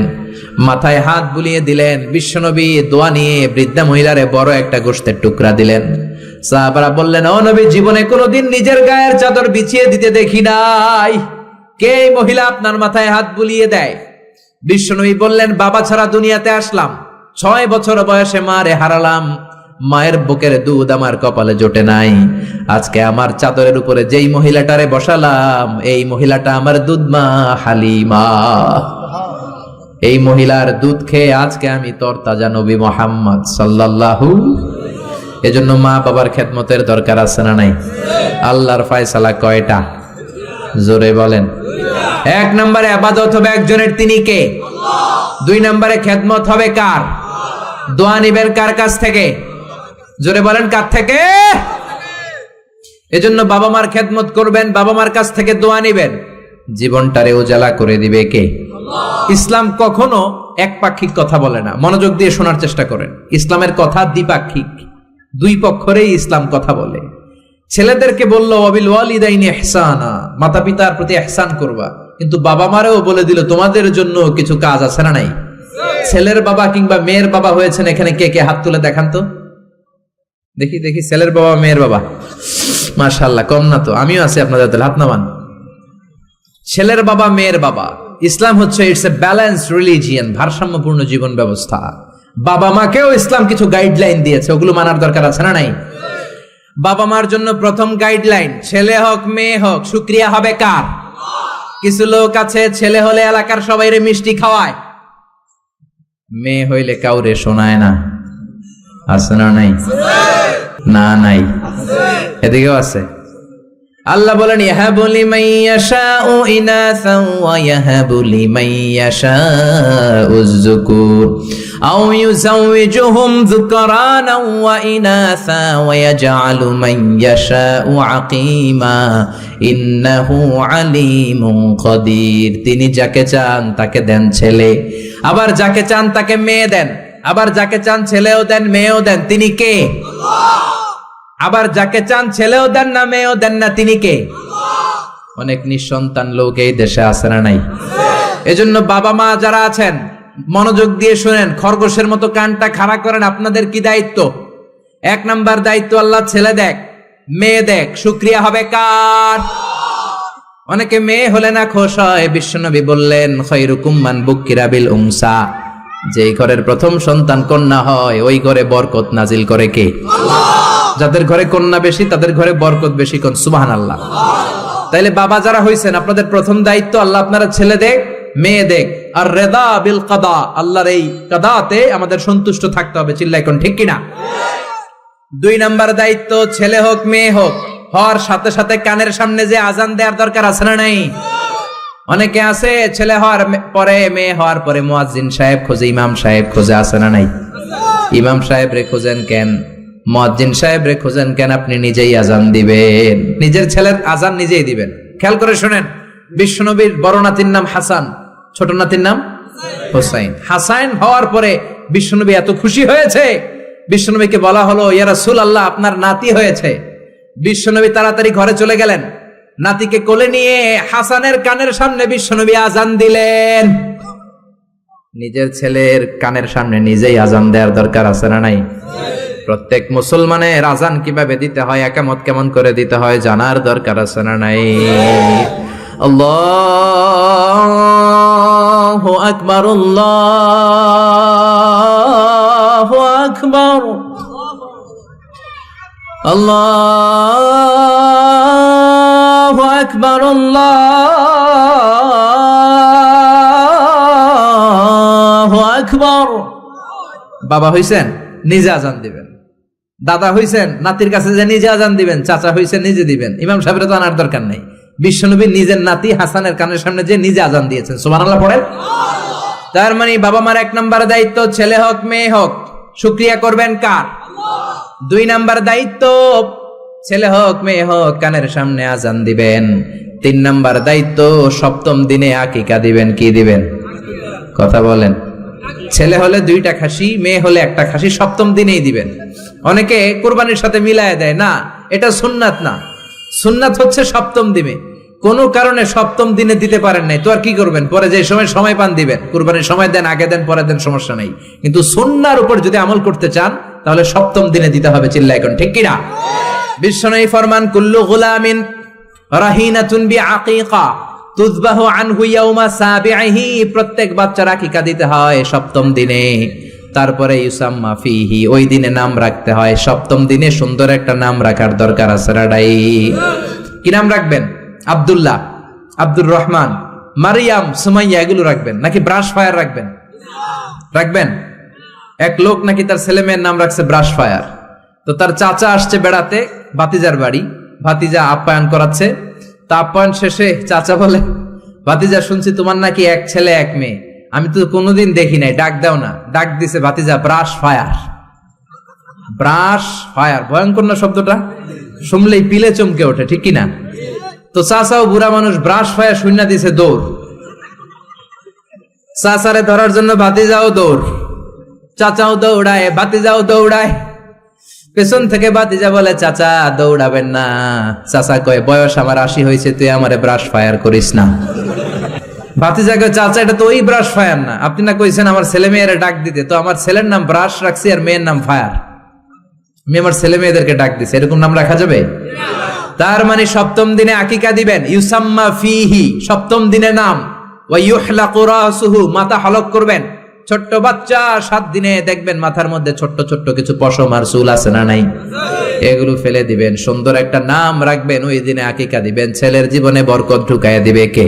মাথায় হাত বুলিয়ে দিলেন। বিশ্বনবী দোয়া নিয়ে বৃদ্ধা মহিলারে বড় একটা গোশতের টুকরা দিলেন। সাহাবারা বললেন, ও নবী, জীবনে কোনোদিন নিজের গায়ের চাদর বিছিয়ে দিতে দেখি নাই, কে এই মহিলা আপনার মাথায় হাত বুলিয়ে দেয়? বিশ্বনবী বললেন, বাবা ছাড়া দুনিয়াতে আসলাম, 6 বছর বয়সে মারে হারালাম, মায়ের বুকের দুধ আমার কপালে জোটে নাই। আজকে আমার চাদরের উপরে যেই মহিলাটারে বসালাম, এই মহিলাটা আমার দুধ মা হালিমা। এই মহিলার দুধ খেয়ে আজকে আমি তরতাজা নবী মুহাম্মদ সাল্লাল্লাহু। এজন্য মা বাবার খেদমতের দরকার আছে না নাই? আল্লাহর ফয়সালা কয়টা? জোরে বলেন। 1 নম্বরে ইবাদত হবে একজনের, তিনি কে? 2 নম্বরে খেদমত হবে কার? দোয়া নিবেন কার কাছ থেকে? জোরে বলেন, কার থেকে? এজন্য বাবা মার খেদমত করবেন, বাবা মার কাছ থেকে দোয়া নিবেন। জীবনটারে উজালা করে দিবে কে? ইসলাম কখনো একপাক্ষিক কথা বলে না। মনোযোগ দিয়ে শোনার চেষ্টা করেন। ইসলামের কথা দ্বিপাক্ষিক, দুই পক্ষরেই ইসলাম কথা বলে। ছেলেদেরকে বলল ওয়াবিল ওয়ালিদাইনি ইহসানা, মাতা পিতার প্রতি ইহসান করবা, কিন্তু বাবা মারেও বলে দিল তোমাদের জন্য কিছু কাজ আছে না নাই? ছেলের বাবা কিংবা মেয়ের বাবা হয়েছেন এখানে কে কে? হাত তুলে দেখান তো দেখি দেখি। ছেলের বাবা মেয়ের বাবা, মাশাআল্লাহ, কম না তো? আমিও আছি আপনাদের দলে, হাত নামান। ছেলের বাবা মেয়ের বাবা। ইসলাম হচ্ছে ইটস এ ব্যালেন্সড রিলিজিয়ান, ভারসাম্যপূর্ণ জীবন ব্যবস্থা। বাবা মাকেও ইসলাম কিছু গাইডলাইন দিয়েছে, ওগুলো মানার দরকার আছে না নাই? বাবা মার জন্য প্রথম গাইডলাইন, ছেলে হোক মেয়ে হোক, শুকরিয়া হবে কার? কিছু লোক আছে ছেলে হলে এলাকার সবাইরে মিষ্টি খাওয়ায়, মেয়ে হইলে কাউরে শোনায় না। আছে না নাই? না নাই, এদিকেও আছে। আল্লাহ বলেন ইয়াহাবু লিমান ইয়াশাউ ইনাসান ওয়া ইয়াহাবু লিমান ইয়াশাউ যুকুর আও ইউযাওয়িজুহুম যুকরানান ওয়া ইনাসা ওয়া ইয়াজআলু মান ইয়াশাউ আকিমা ইন্নাহু আলিমুন কাদির। তিনি যাকে চান তাকে দেন ছেলে, আবার যাকে চান তাকে মেয়ে দেন, আবার যাকে চান ছেলেও দেন মেয়েও দেন। তিনি কে? আল্লাহ। আবার যাকে চান ছেলেও দেন না মেয়েও দেন না, তিনি কে? অনেক নিঃসন্তান লোক এই দেশে আছে না নাই? এজন্য বাবা মা যারা আছেন মনোযোগ দিয়ে শুনেন, খরগোশের মতো কানটা খাড়া করেন। আপনাদের কি দায়িত্ব? 1 নাম্বার দায়িত্ব, আল্লাহ ছেলে দেখ মেয়ে দেখ, শুকরিয়া হবে কার? অনেকে মেয়ে হলে না খুশ হয়। বিশ্বনবী বললেন খায়রুকুম মান বুকিরা বিল উনসা, যেই ঘরের প্রথম সন্তান কন্যা হয় ওই ঘরে বরকত নাজিল করে কে? আল্লাহ। যাদের ঘরে কন্যা বেশি তাদের ঘরে বরকত বেশি। কোন সুবহানাল্লাহ। তাইলে বাবা যারা হইছেন, আপনাদের প্রথম দায়িত্ব আল্লাহ আপনারা ছেলে দেখ মেয়ে দেখ, আর রেদা বিল কাদা, আল্লাহর এই কাদাতে আমাদের সন্তুষ্ট থাকতে হবে। চিল্লাই কোন ঠিক কিনা? 2 নাম্বার দায়িত্ব, ছেলে হোক মেয়ে হোক, হওয়ার সাথে সাথে কানের সামনে যে আজান দেওয়ার দরকার আছে না নাই? অনেকে আছে ছেলে হওয়ার পরে মেয়ে হওয়ার পরে মুয়াজ্জিন সাহেব খোঁজে, ইমাম সাহেব খোঁজে, আছে না নাই? ইমাম সাহেব রে খোঁজেন কেন? মুয়াজ্জিন সাহেব রে খোঁজেন কেন? আপনি নিজেই আজান দিবেন, নিজের ছেলের আজান নিজেই দিবেন। খেয়াল করে শুনেন, বিশ্বনবীর বড় নাতির নাম হাসান, ছোট নাতির নাম হোসাইন। হাসান হওয়ার পরে বিশ্বনবী এত খুশি হয়েছে, বিশ্বনবীকে বলা হলো ইয়া রাসূলুল্লাহ আপনার নাতি হয়েছে। বিশ্বনবী তাড়াতাড়ি ঘরে চলে গেলেন, নাতিকে কোলে নিয়ে হাসানের কানের সামনে বিশ্বনবী আজান দিলেন। নিজের ছেলের কানের সামনে নিজেই আজান দেওয়ার দরকার আছে না নাই? প্রত্যেক মুসলমানের আজান কিভাবে দিতে হয়, একামত কেমন করে দিতে হয় জানার দরকার আছে না নাই? আল্লাহু আকবার, আল্লাহু আকবার, আল্লাহু আকবার, আল্লাহু আকবার। বাবা হইছেন নিজে আজান দিবেন, দাদা হইছেন নাতির কাছে যে নিজে আজান দিবেন, চাচা হইছেন নিজে দিবেন। ইমাম সাহেবের তো আনার দরকার নাই। বিশ্বনবী নিজের নাতি হাসানের কানের সামনে যে নিজে আজান দিয়েছেন। সুবহানাল্লাহ পড়েন। তার মানে বাবা মার 1 নাম্বার দায়িত্ব, ছেলে হোক মেয়ে হোক, শুকরিয়া করবেন কার? আল্লাহ। 2 নাম্বার দায়িত্ব, ছেলে হোক মেয়ে হোক কানের সামনে আজান দিবেন। 3 নাম্বার দায়িত্ব, সপ্তম দিনে আকিকা দিবেন। কি দিবেন? কথা বলেন। ছেলে হলে 2টা খাসি, মেয়ে হলে 1টা খাসি, সপ্তম দিনেই দিবেন। অনেকে কুরবানির সাথে মিলায় দেয়, না এটা সুন্নাত না। সুন্নাত হচ্ছে সপ্তম দিনে। কোন কারণে সপ্তম দিনে দিতে পারেন নাই তো আর কি করবেন? পরে যে সময় পান দিবেন। কুরবানির সময় দেন, আগে দেন, পরে দেন, সমস্যা নাই। কিন্তু সুন্নাহর উপর যদি আমল করতে চান তাহলে সপ্তম দিনে দিতে হবে। চিল্লায় কোন ঠিক কিনা? বিশ্বনবী ফরমান কুল্লু গুলামিন রাহিনাতুন বিআকিকা তুযবাহু আনহু ইয়াওমা সাবিহি, প্রত্যেক বাচ্চার আকিকা দিতে হয় সপ্তম দিনে। তারপরে ইউসাম্মা ফিহি, ওই দিনে নাম রাখতে হয়। সপ্তম দিনে সুন্দর একটা নাম রাখার দরকার আছে রাডাই। কি নাম রাখবেন? আব্দুল্লাহ, আব্দুর রহমান, মারিয়াম, সুমাইয়া এগুলো রাখবেন নাকি ব্রাশ ফায়ার রাখবেন? রাখবেন। এক লোক নাকি তার ছেলে মেয়ের নাম রাখছে ব্রাশ ফায়ার। তো তার চাচা আসছে বেড়াতে ভাতিজার বাড়ি, ভাতিজা আপ্যায়ন করাচ্ছে। তা আপ্যায়ন শেষে চাচা বলে, ভাতিজা শুনছি তোমার নাকি এক ছেলে এক মেয়ে, আমি তো কোনোদিন দেখি নাই, ডাক দাও না। ডাক দিছে ভাতিজা ব্রাশ ফায়ার। ব্রাশ ফায়ার ভয়ঙ্কর না শব্দটা? শুনলেই পিলে চমকে ওঠে, ঠিক কিনা? তো চাচাও বুড়া মানুষ, ব্রাশ ফায়ার শূন্য দিছে দৌড়। চাচারে ধরার জন্য ভাতিজাও দৌড়, চাচাও দৌড়ায়, ভাতিজাও দৌড়ায়। পেছন থেকে ভাতিজা বলে, চাচা দৌড়াবেন না। চাচা কয়, বয়স আমার 80 হয়েছে, তুই আমারে ব্রাশ ফায়ার করিস না। ভাতিজা কয়, চাচা এটা তো ওই ব্রাশ ফায়ার না, আপনি না কইছেন আমার ছেলে মেয়েরা ডাক দিতে, তো আমার ছেলের নাম ব্রাশ রাখছি আর মেয়ের নাম ফায়ার, আমি আমার ছেলে মেয়েদেরকে ডাক দিছি, এরকম নাম রাখা যাবে? তার মানে সপ্তম দিনে আকিকা দিবেন, ইউসাম্মা ফিহি, সপ্তম দিনে নাম। ওয়া ইউহলাকু রাসুহু, মাথা হলক করবেন। ছোট্ট বাচ্চা 7 দিনে দেখবেন মাথার মধ্যে ছোট্ট ছোট্ট কিছু পশম আর চুল আছে না নাই, এগুলো ফেলে দিবেন, সুন্দর একটা নাম রাখবেন, ওই দিনে আকিকা দিবেন। ছেলের জীবনে বরকত ঢুকাইয়া দিবে কে?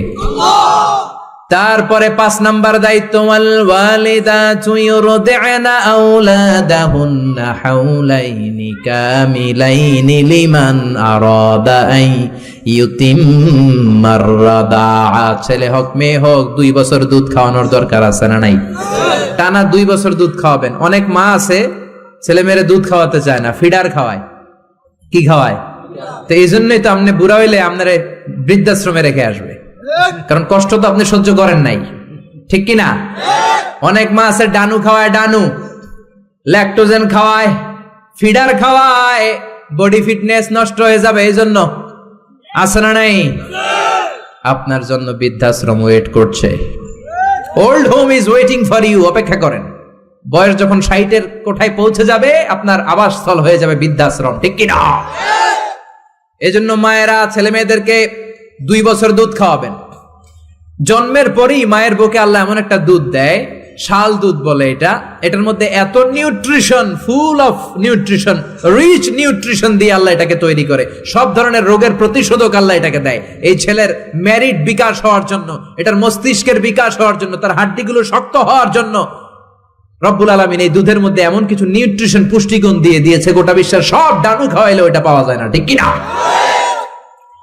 তারপরে 5 নাম্বার দায়িত্ব, ওয়াল ওয়ালিদাতু ইউরদি'না আওলাদাহুন্না হাওলাইনি কামিলাইনি লিমান আরাদা আন ইউতিম্মার রাদাআ। ছেলে হোক মেয়ে হোক 2 বছর দুধ খাওয়ানোর দরকার আছে না নাই? টানা 2 বছর দুধ খাওয়াবেন। অনেক মা আছে ছেলে মেয়েরে দুধ খাওয়াতে চায় না, ফিডার খাওয়ায়। কি খাওয়ায়? তো এই জন্যই তো আপনি বুড়া হইলে আপনারে বৃদ্ধাশ্রমে রেখে আসবে, কারণ কষ্ট তো আপনি সহ্য করেন নাই, ঠিক কিনা? অনেক মা আছে ডানু খাওয়ায়, ডানু ল্যাকটোজেন খাওয়ায়, ফিডার খাওয়ায়, বডি ফিটনেস নষ্ট হয়ে যাবে, এই জন্য আছে না নাই? আপনার জন্য বৃদ্ধাশ্রম ওয়েট করছে, old home is waiting for you, অপেক্ষা করেন। বয়স যখন 60-এর কোঠায় পৌঁছে যাবে, আপনার আবাসস্থল হয়ে যাবে বৃদ্ধাশ্রম, ঠিক কিনা? এজন্য মায়েরা ছেলে মেয়েদেরকে 2 বছর দুধ খাওয়াবেন। জন্মের পরেই মায়ের বুকে আল্লাহ এমন একটা দুধ দেয়, শাল দুধ বলে এটা, এটার মধ্যে এত nutrition, full of nutrition, rich nutrition দিয়ে আল্লাহ এটাকে তৈরি করে। সব ধরনের রোগের প্রতিষেধক আল্লাহ এটাকে দেয় এই ছেলের মেরিট বিকাশ হওয়ার জন্য, এটার মস্তিষ্কের বিকাশ হওয়ার জন্য, তার হাড্ডিগুলো শক্ত হওয়ার জন্য। রব্বুল আলামিন এই দুধের মধ্যে এমন কিছু নিউট্রিশন, পুষ্টিগুণ দিয়ে দিয়েছে, গোটা বিশ্বের সব ডানু খাওয়াইলেও এটা পাওয়া যায় না, ঠিক কিনা?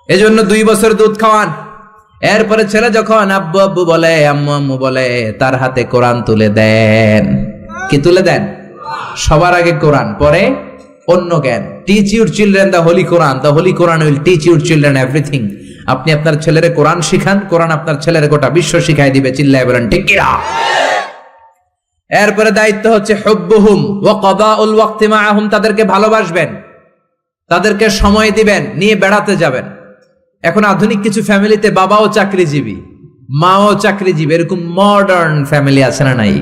এজন্য 2 বছর দুধ খাওয়ান। এরপরে ছেলে যখন আব্বু আব্বু বলে, আম্মু আম্মু বলে, তার হাতে কোরআন তুলে দেন। কি তুলে দেন? সবার আগে কোরআন, পরে অন্য জ্ঞান। Teach your children the Holi Quran, the Holi Quran will teach your children everything. আপনি আপনার ছেলেরে কোরআন শিখান, কোরআন আপনার ছেলের গোটা বিশ্ব শিখাই দিবে, চিল্লায় বলেন ঠিক কিনা? এরপরে দায়িত্ব হচ্ছে হুব্বুহুম ওয়া কাদাউল ওয়াক্তি মাআহুম, তাদেরকে ভালোবাসবেন, তাদেরকে সময় দিবেন, নিয়ে বেড়াতে যাবেন। এখন আধুনিক কিছু ফ্যামিলিতে বাবাও চাকরিজীবী, মাও চাকরিজীবী, এরকম মডার্ন ফ্যামিলি আছে না নাই?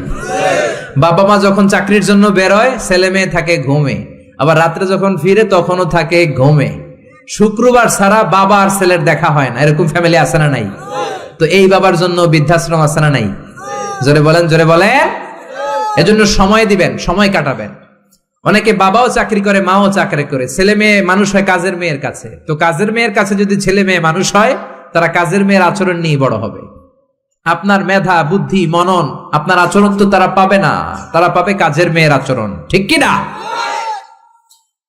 বাবা মা যখন চাকরির জন্য বের হয়, ছেলে মেয়ে থাকে ঘুমে, আবার রাত্রে যখন ফিরে তখনও থাকে ঘুমে। শুক্রবার ছাড়া বাবা আর ছেলের দেখা হয় না, এরকম ফ্যামিলি আছে না নাই? তো এই বাবার জন্য বৃদ্ধাশ্রম আছে না নাই? জোরে বলেন, জোরে বলেন। এজন্য সময় দিবেন, সময় কাটাবেন। অনেকে বাবাও চাকরি করে, মাও চাকরি করে, ছেলে মেয়ে মানুষ হয় কাজের মেয়ের কাছে। তো কাজের মেয়ের কাছে যদি ছেলে মেয়ে মানুষ হয়, তারা কাজের মেয়ের আচরণ নিয়ে বড় হবে। আপনার মেধা, বুদ্ধি, মনন, আপনার আচরণ তো তারা পাবে না, তারা পাবে কাজের মেয়ের আচরণ, ঠিক কিনা?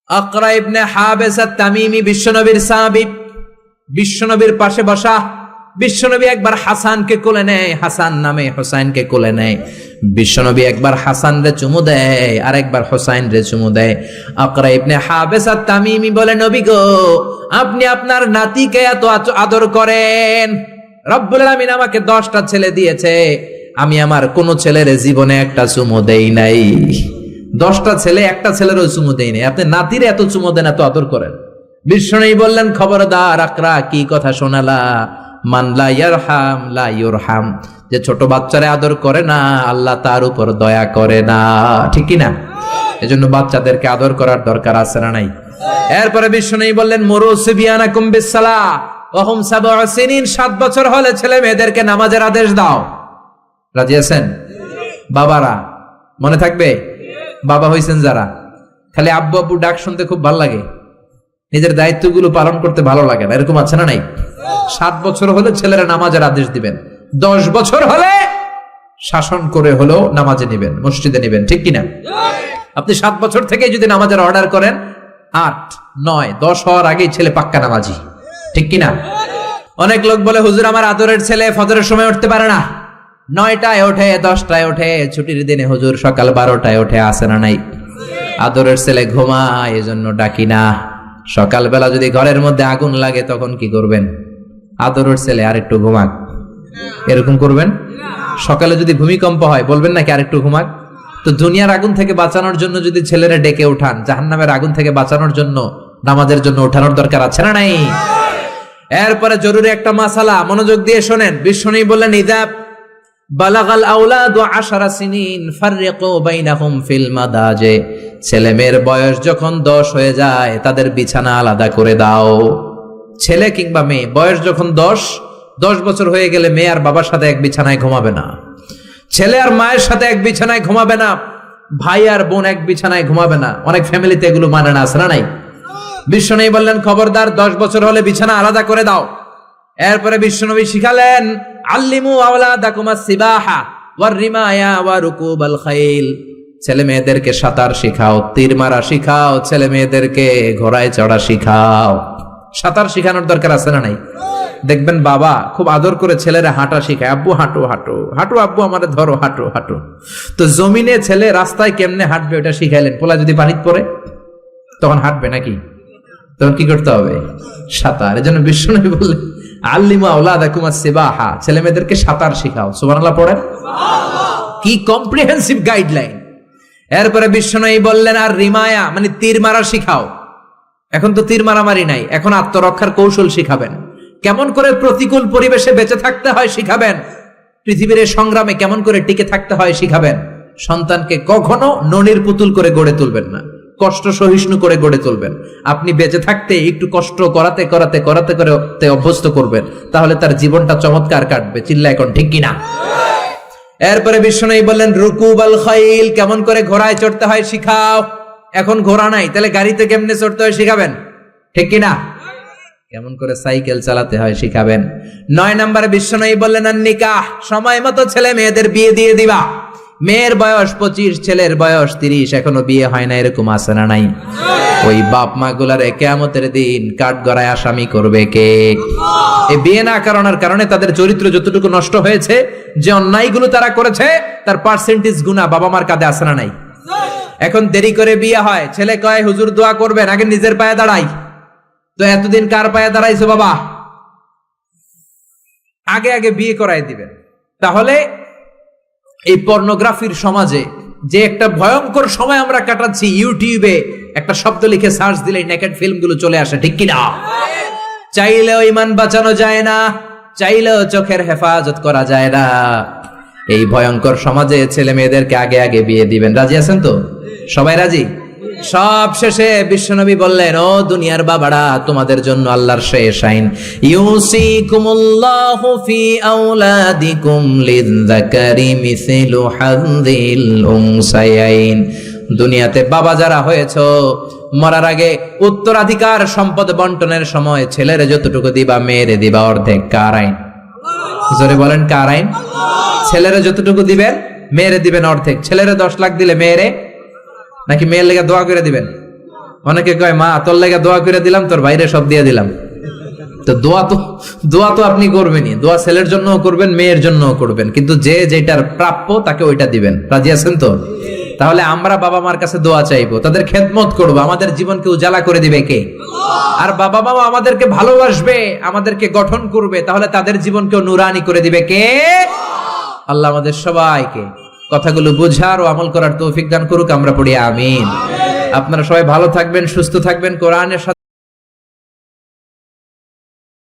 আকরা ইবনে হাবেস আত-তামিমি বিশ্বনবীর সাহাবী, বিশ্বনবীর পাশে বসা। বিশ্বনবী একবার হাসানকে কোলে নেয়, হাসান নামে হোসাইনকে কোলে নেয়। বিশ্বনবী একবার হাসান রে চুমু দেয়, আর একবার হোসাইন রে চুমু দেয়। আকরা ইবনে হাবেস আত-তামিমি বলে, নবী গো, আপনি আপনার নাতিকে এত আদর করেন, রব্বুল আলামিন আমাকে 10টা ছেলে দিয়েছে, আমি আমার কোন ছেলের জীবনে একটা চুমু দেই নাই। 10টা ছেলে, একটা ছেলেরও চুমু দেই নাই, আপনি নাতিরে এত চুমু দেন, এত আদর করেন। বিশ্বনবী বললেন, খবরদার আকরা, কি কথা শোনালা? মান লা ইয়ারহাম লা ইউরহাম, যে ছোট বাচ্চারে আদর করে না, আল্লাহ তার উপর দয়া করে না, ঠিক কি না? এজন্য বাচ্চাদেরকে আদর করার দরকার আছে না নাই? এরপরে বিশ্বনবী বললেন, মুরু সিবিয়ানাকুম বিসসালাহ ওয়া হুম 7 সিনিন, 7 বছর হলে ছেলে মেয়েদেরকে নামাজের আদেশ দাও। রাজি আছেন? বাবারা মনে থাকবে? বাবা হইছেন যারা, খালি আব্বু আব্বু ডাক শুনতে খুব ভালো লাগে, নিজের দায়িত্বগুলো পালন করতে ভালো লাগে না, এরকম আছে না নাই? 7 বছর হলে ছেলেরা নামাজের আদেশ দিবেন, 10 বছর হলে শাসন করে হলেও নামাজে নিবেন, মসজিদে নিবেন, ঠিক কিনা? আপনি 7 বছর থেকে যদি নামাজের অর্ডার করেন, 8, 9, 10 হওয়ার আগেই ছেলে পাক্কা নামাজি, ঠিক কিনা? অনেক লোক বলে, হুজুর আমার আদরের ছেলে ফজরের সময় উঠতে পারে না, 9টায় ওঠে, 10টায় ওঠে, ছুটির দিনে হুজুর সকাল 12টায় ওঠে, আসে না নাই? আদরের ছেলে ঘুমায়, এজন্য ডাকি না। সকালবেলা যদি ঘরের মধ্যে আগুন লাগে তখন কি করবেন? আদরের ছেলে আর একটু ঘুমাক, এরকম করবেন? সকালে যদি ভূমিকম্প হয় বলবেন নাকি আর একটু ঘুমাক? তো দুনিয়ার আগুন থেকে বাঁচানোর জন্য যদি ছেলেরা ডেকে উঠান, জাহান্নামের আগুন থেকে বাঁচানোর জন্য নামাজের জন্য উঠানোর দরকার আছে না নাই? এরপরে জরুরি একটা মাসালা, মনোযোগ দিয়ে শোনেন। বিষ্ণু বললেন, ইদা বালাগাল আওলাদু 10 সিনিন ফাররিকু বাইনাহুম ফিল মাদাজে, ছেলে মেয়ের বয়স যখন 10 হয়ে যায় তাদের বিছানা আলাদা করে দাও। ছেলে কিংবা মেয়ে বয়স যখন 10 বছর হয়ে গেলে মেয়ে আর বাবার সাথে এক বিছানায় ঘুমাবে না, ছেলে আর মায়ের সাথে এক বিছানায় ঘুমাবে না, ভাই আর বোন এক বিছানায় ঘুমাবে না। অনেক ফ্যামিলিতে এগুলো মানে না, আছে না নাই? বিশ্বনবী বললেন, খবরদার 10 বছর হলে বিছানা আলাদা করে দাও। এরপরে বিশ্বনবী শিখালেন, আল্লিমু আওলাদাকুমাস সিবাহা ওয়ার রিমায়া ওয়া রুকুবাল খাইল, ছেলে মেয়েদেরকে সাঁতার শিখাও, তীর মারা শিখাও, ছেলে মেয়েদেরকে ঘোড়ায় চড়া শিখাও। সাঁতার শিখানোর দরকার আছে না নাই? দেখবেন বাবা খুব আদর করে ছেলেরা হাঁটা শিখায়, আব্বু হাঁটো হাঁটো হাঁটো, আব্বু আমারে ধরো, হাঁটো হাঁটো। তো জমিনে ছেলে রাস্তায় কেমনে হাঁটবে ওটা শিখাইলেন, পোলা যদি পানিতে পড়ে তখন হাঁটবে নাকি? তখন কি করতে হবে? সাঁতার। এজন্য বিশ্বনবী বললেন, আল্লিমু আওলাদাকুমাস সিবাহা, ছেলে মেয়েদেরকে সাঁতার শিখাও। সুবহানাল্লাহ পড়েন। কি কম্প্রিহেন্সিভ গাইডলাইন। এরপরে বিশ্বনবী বললেন, আর রিমায়া মানে তীর মারা শিখাও। এখন তো তীর মারামারি নাই, এখন আত্মরক্ষার কৌশল শিখাবেন, কেমন করে প্রতিকূল পরিবেশে বেঁচে থাকতে হয় শিখাবেন, পৃথিবীর সংগ্রামে কেমন করে টিকে থাকতে হয় শিখাবেন। সন্তানকে কখনো ননির পুতুল করে গড়ে তুলবেন না, কষ্ট সহিষ্ণু করে গড়ে তুলবেন। আপনি বেঁচে থাকতে একটু কষ্ট করাতে করাতে করাতে করতে অভ্যস্ত করবেন, তাহলে তার জীবনটা চমৎকার কাটবে। চিল্লা এখন ঠিক কিনা? এরপরে বিশ্বনবী বললেন, রুকুবাল খাইল, কেমন করে ঘোড়ায় চড়তে হয় শিখাও। এখন ঘোড়া নাই, তাহলে গাড়িতে কেমনে চড়তে হয় শিখাবেন, ঠিক কিনা? কেমন করে সাইকেল চালাতে হয় শিখাবেন। 9 নম্বরে বিশ্বনবী বললেন, আর নিকাহ, সময় মতো ছেলে মেয়েদের বিয়ে দিয়ে দিবা। মেয়ের বয়স 25, ছেলের বয়স 30, এখনো বিয়ে হয় না, এরকম আছে না নাই? ওই বাপ মা গুলারে কিয়ামতের দিন কাঠগড়ায় আসামি করবে কে? এই বিয়ে না করানোর কারণে তাদের চরিত্র যতটুকু নষ্ট হয়েছে, যে অন্যায়গুলো তারা করেছে তার পার্সেন্টেজ গুনাহ বাবা মার কাঁধে আছে না নাই? এখন দেরি করে বিয়ে হয়, ছেলে কয় হুজুর দোয়া করবেন, আগে নিজের পায়ে দাঁড়াই। তো এতদিন কার পায়ে দাঁড়াইছো বাবা? আগে আগে বিয়ে করাই দিবেন। তাহলে এই পর্নোগ্রাফির সমাজে যে একটা ভয়ঙ্কর সময় আমরা কাটাচ্ছি, ইউটিউবে একটা শব্দ লিখে সার্চ দিলে নেকেড ফিল্মগুলো চলে আসে, ঠিক কিনা? চাইলেও ঈমান বাঁচানো যায় না, চাইলেও চোখের হেফাজত করা যায় না। এই ভয়ঙ্কর সমাজে ছেলে মেয়েদেরকে আগে আগে বিয়ে দিবেন। রাজি আছেন তো? সবাই রাজি? সব শেষে বিশ্বনবী বললেন, ও দুনিয়ার বাবারা, তোমাদের জন্য আল্লাহর শেষ আইন, ইউসিকুমুল্লাহু ফি আওলাদিকুম লিযযাকারি মিসলু হাযযিল উনসায়াইন। দুনিয়াতে বাবা যারা হয়েছো, মরার আগে উত্তরাধিকার সম্পদ বন্টনের সময় ছেলেরে যতটুকু দিবা, মেয়েরে দিবা অর্ধেক। কার আইন? জোরে বলেন, কার আইন? ছেলেরে যতটুকু দিবেন, মেয়েরে দিবেন অর্ধেক। ছেলেরে 10 লাখ দিলে মেয়েরে, নাকি মেয়ের লেগে দোয়া করে দিবেন? অনেকে কয়, মা তোর লেগে দোয়া করে দিলাম, তোর বাইরে সব দিয়ে দিলাম। তো দোয়া তো আপনি করবেনই, দোয়া ছেলের জন্য করবেন, মেয়ের জন্য করবেন, কিন্তু যে যেটার প্রাপ্য তাকে ওইটা দিবেন। রাজি আছেন তো? তাহলে আমরা বাবা মার কাছে দোয়া চাইবো, তাদের খেদমত করবো, আমাদের জীবনকে উজালা করে দিবে কে? আর বাবা মা আমাদেরকে ভালোবাসবে, আমাদেরকে গঠন করবে, তাহলে তাদের জীবনকেও নুরানি করে দিবে কে? আল্লাহ আমাদের সবাইকে কথাগুলো বোঝার ও আমল করার তৌফিক দান করুক। আমরা পড়ি আমিন। আপনারা সবাই ভালো থাকবেন, সুস্থ থাকবেন, কোরআনের সাথে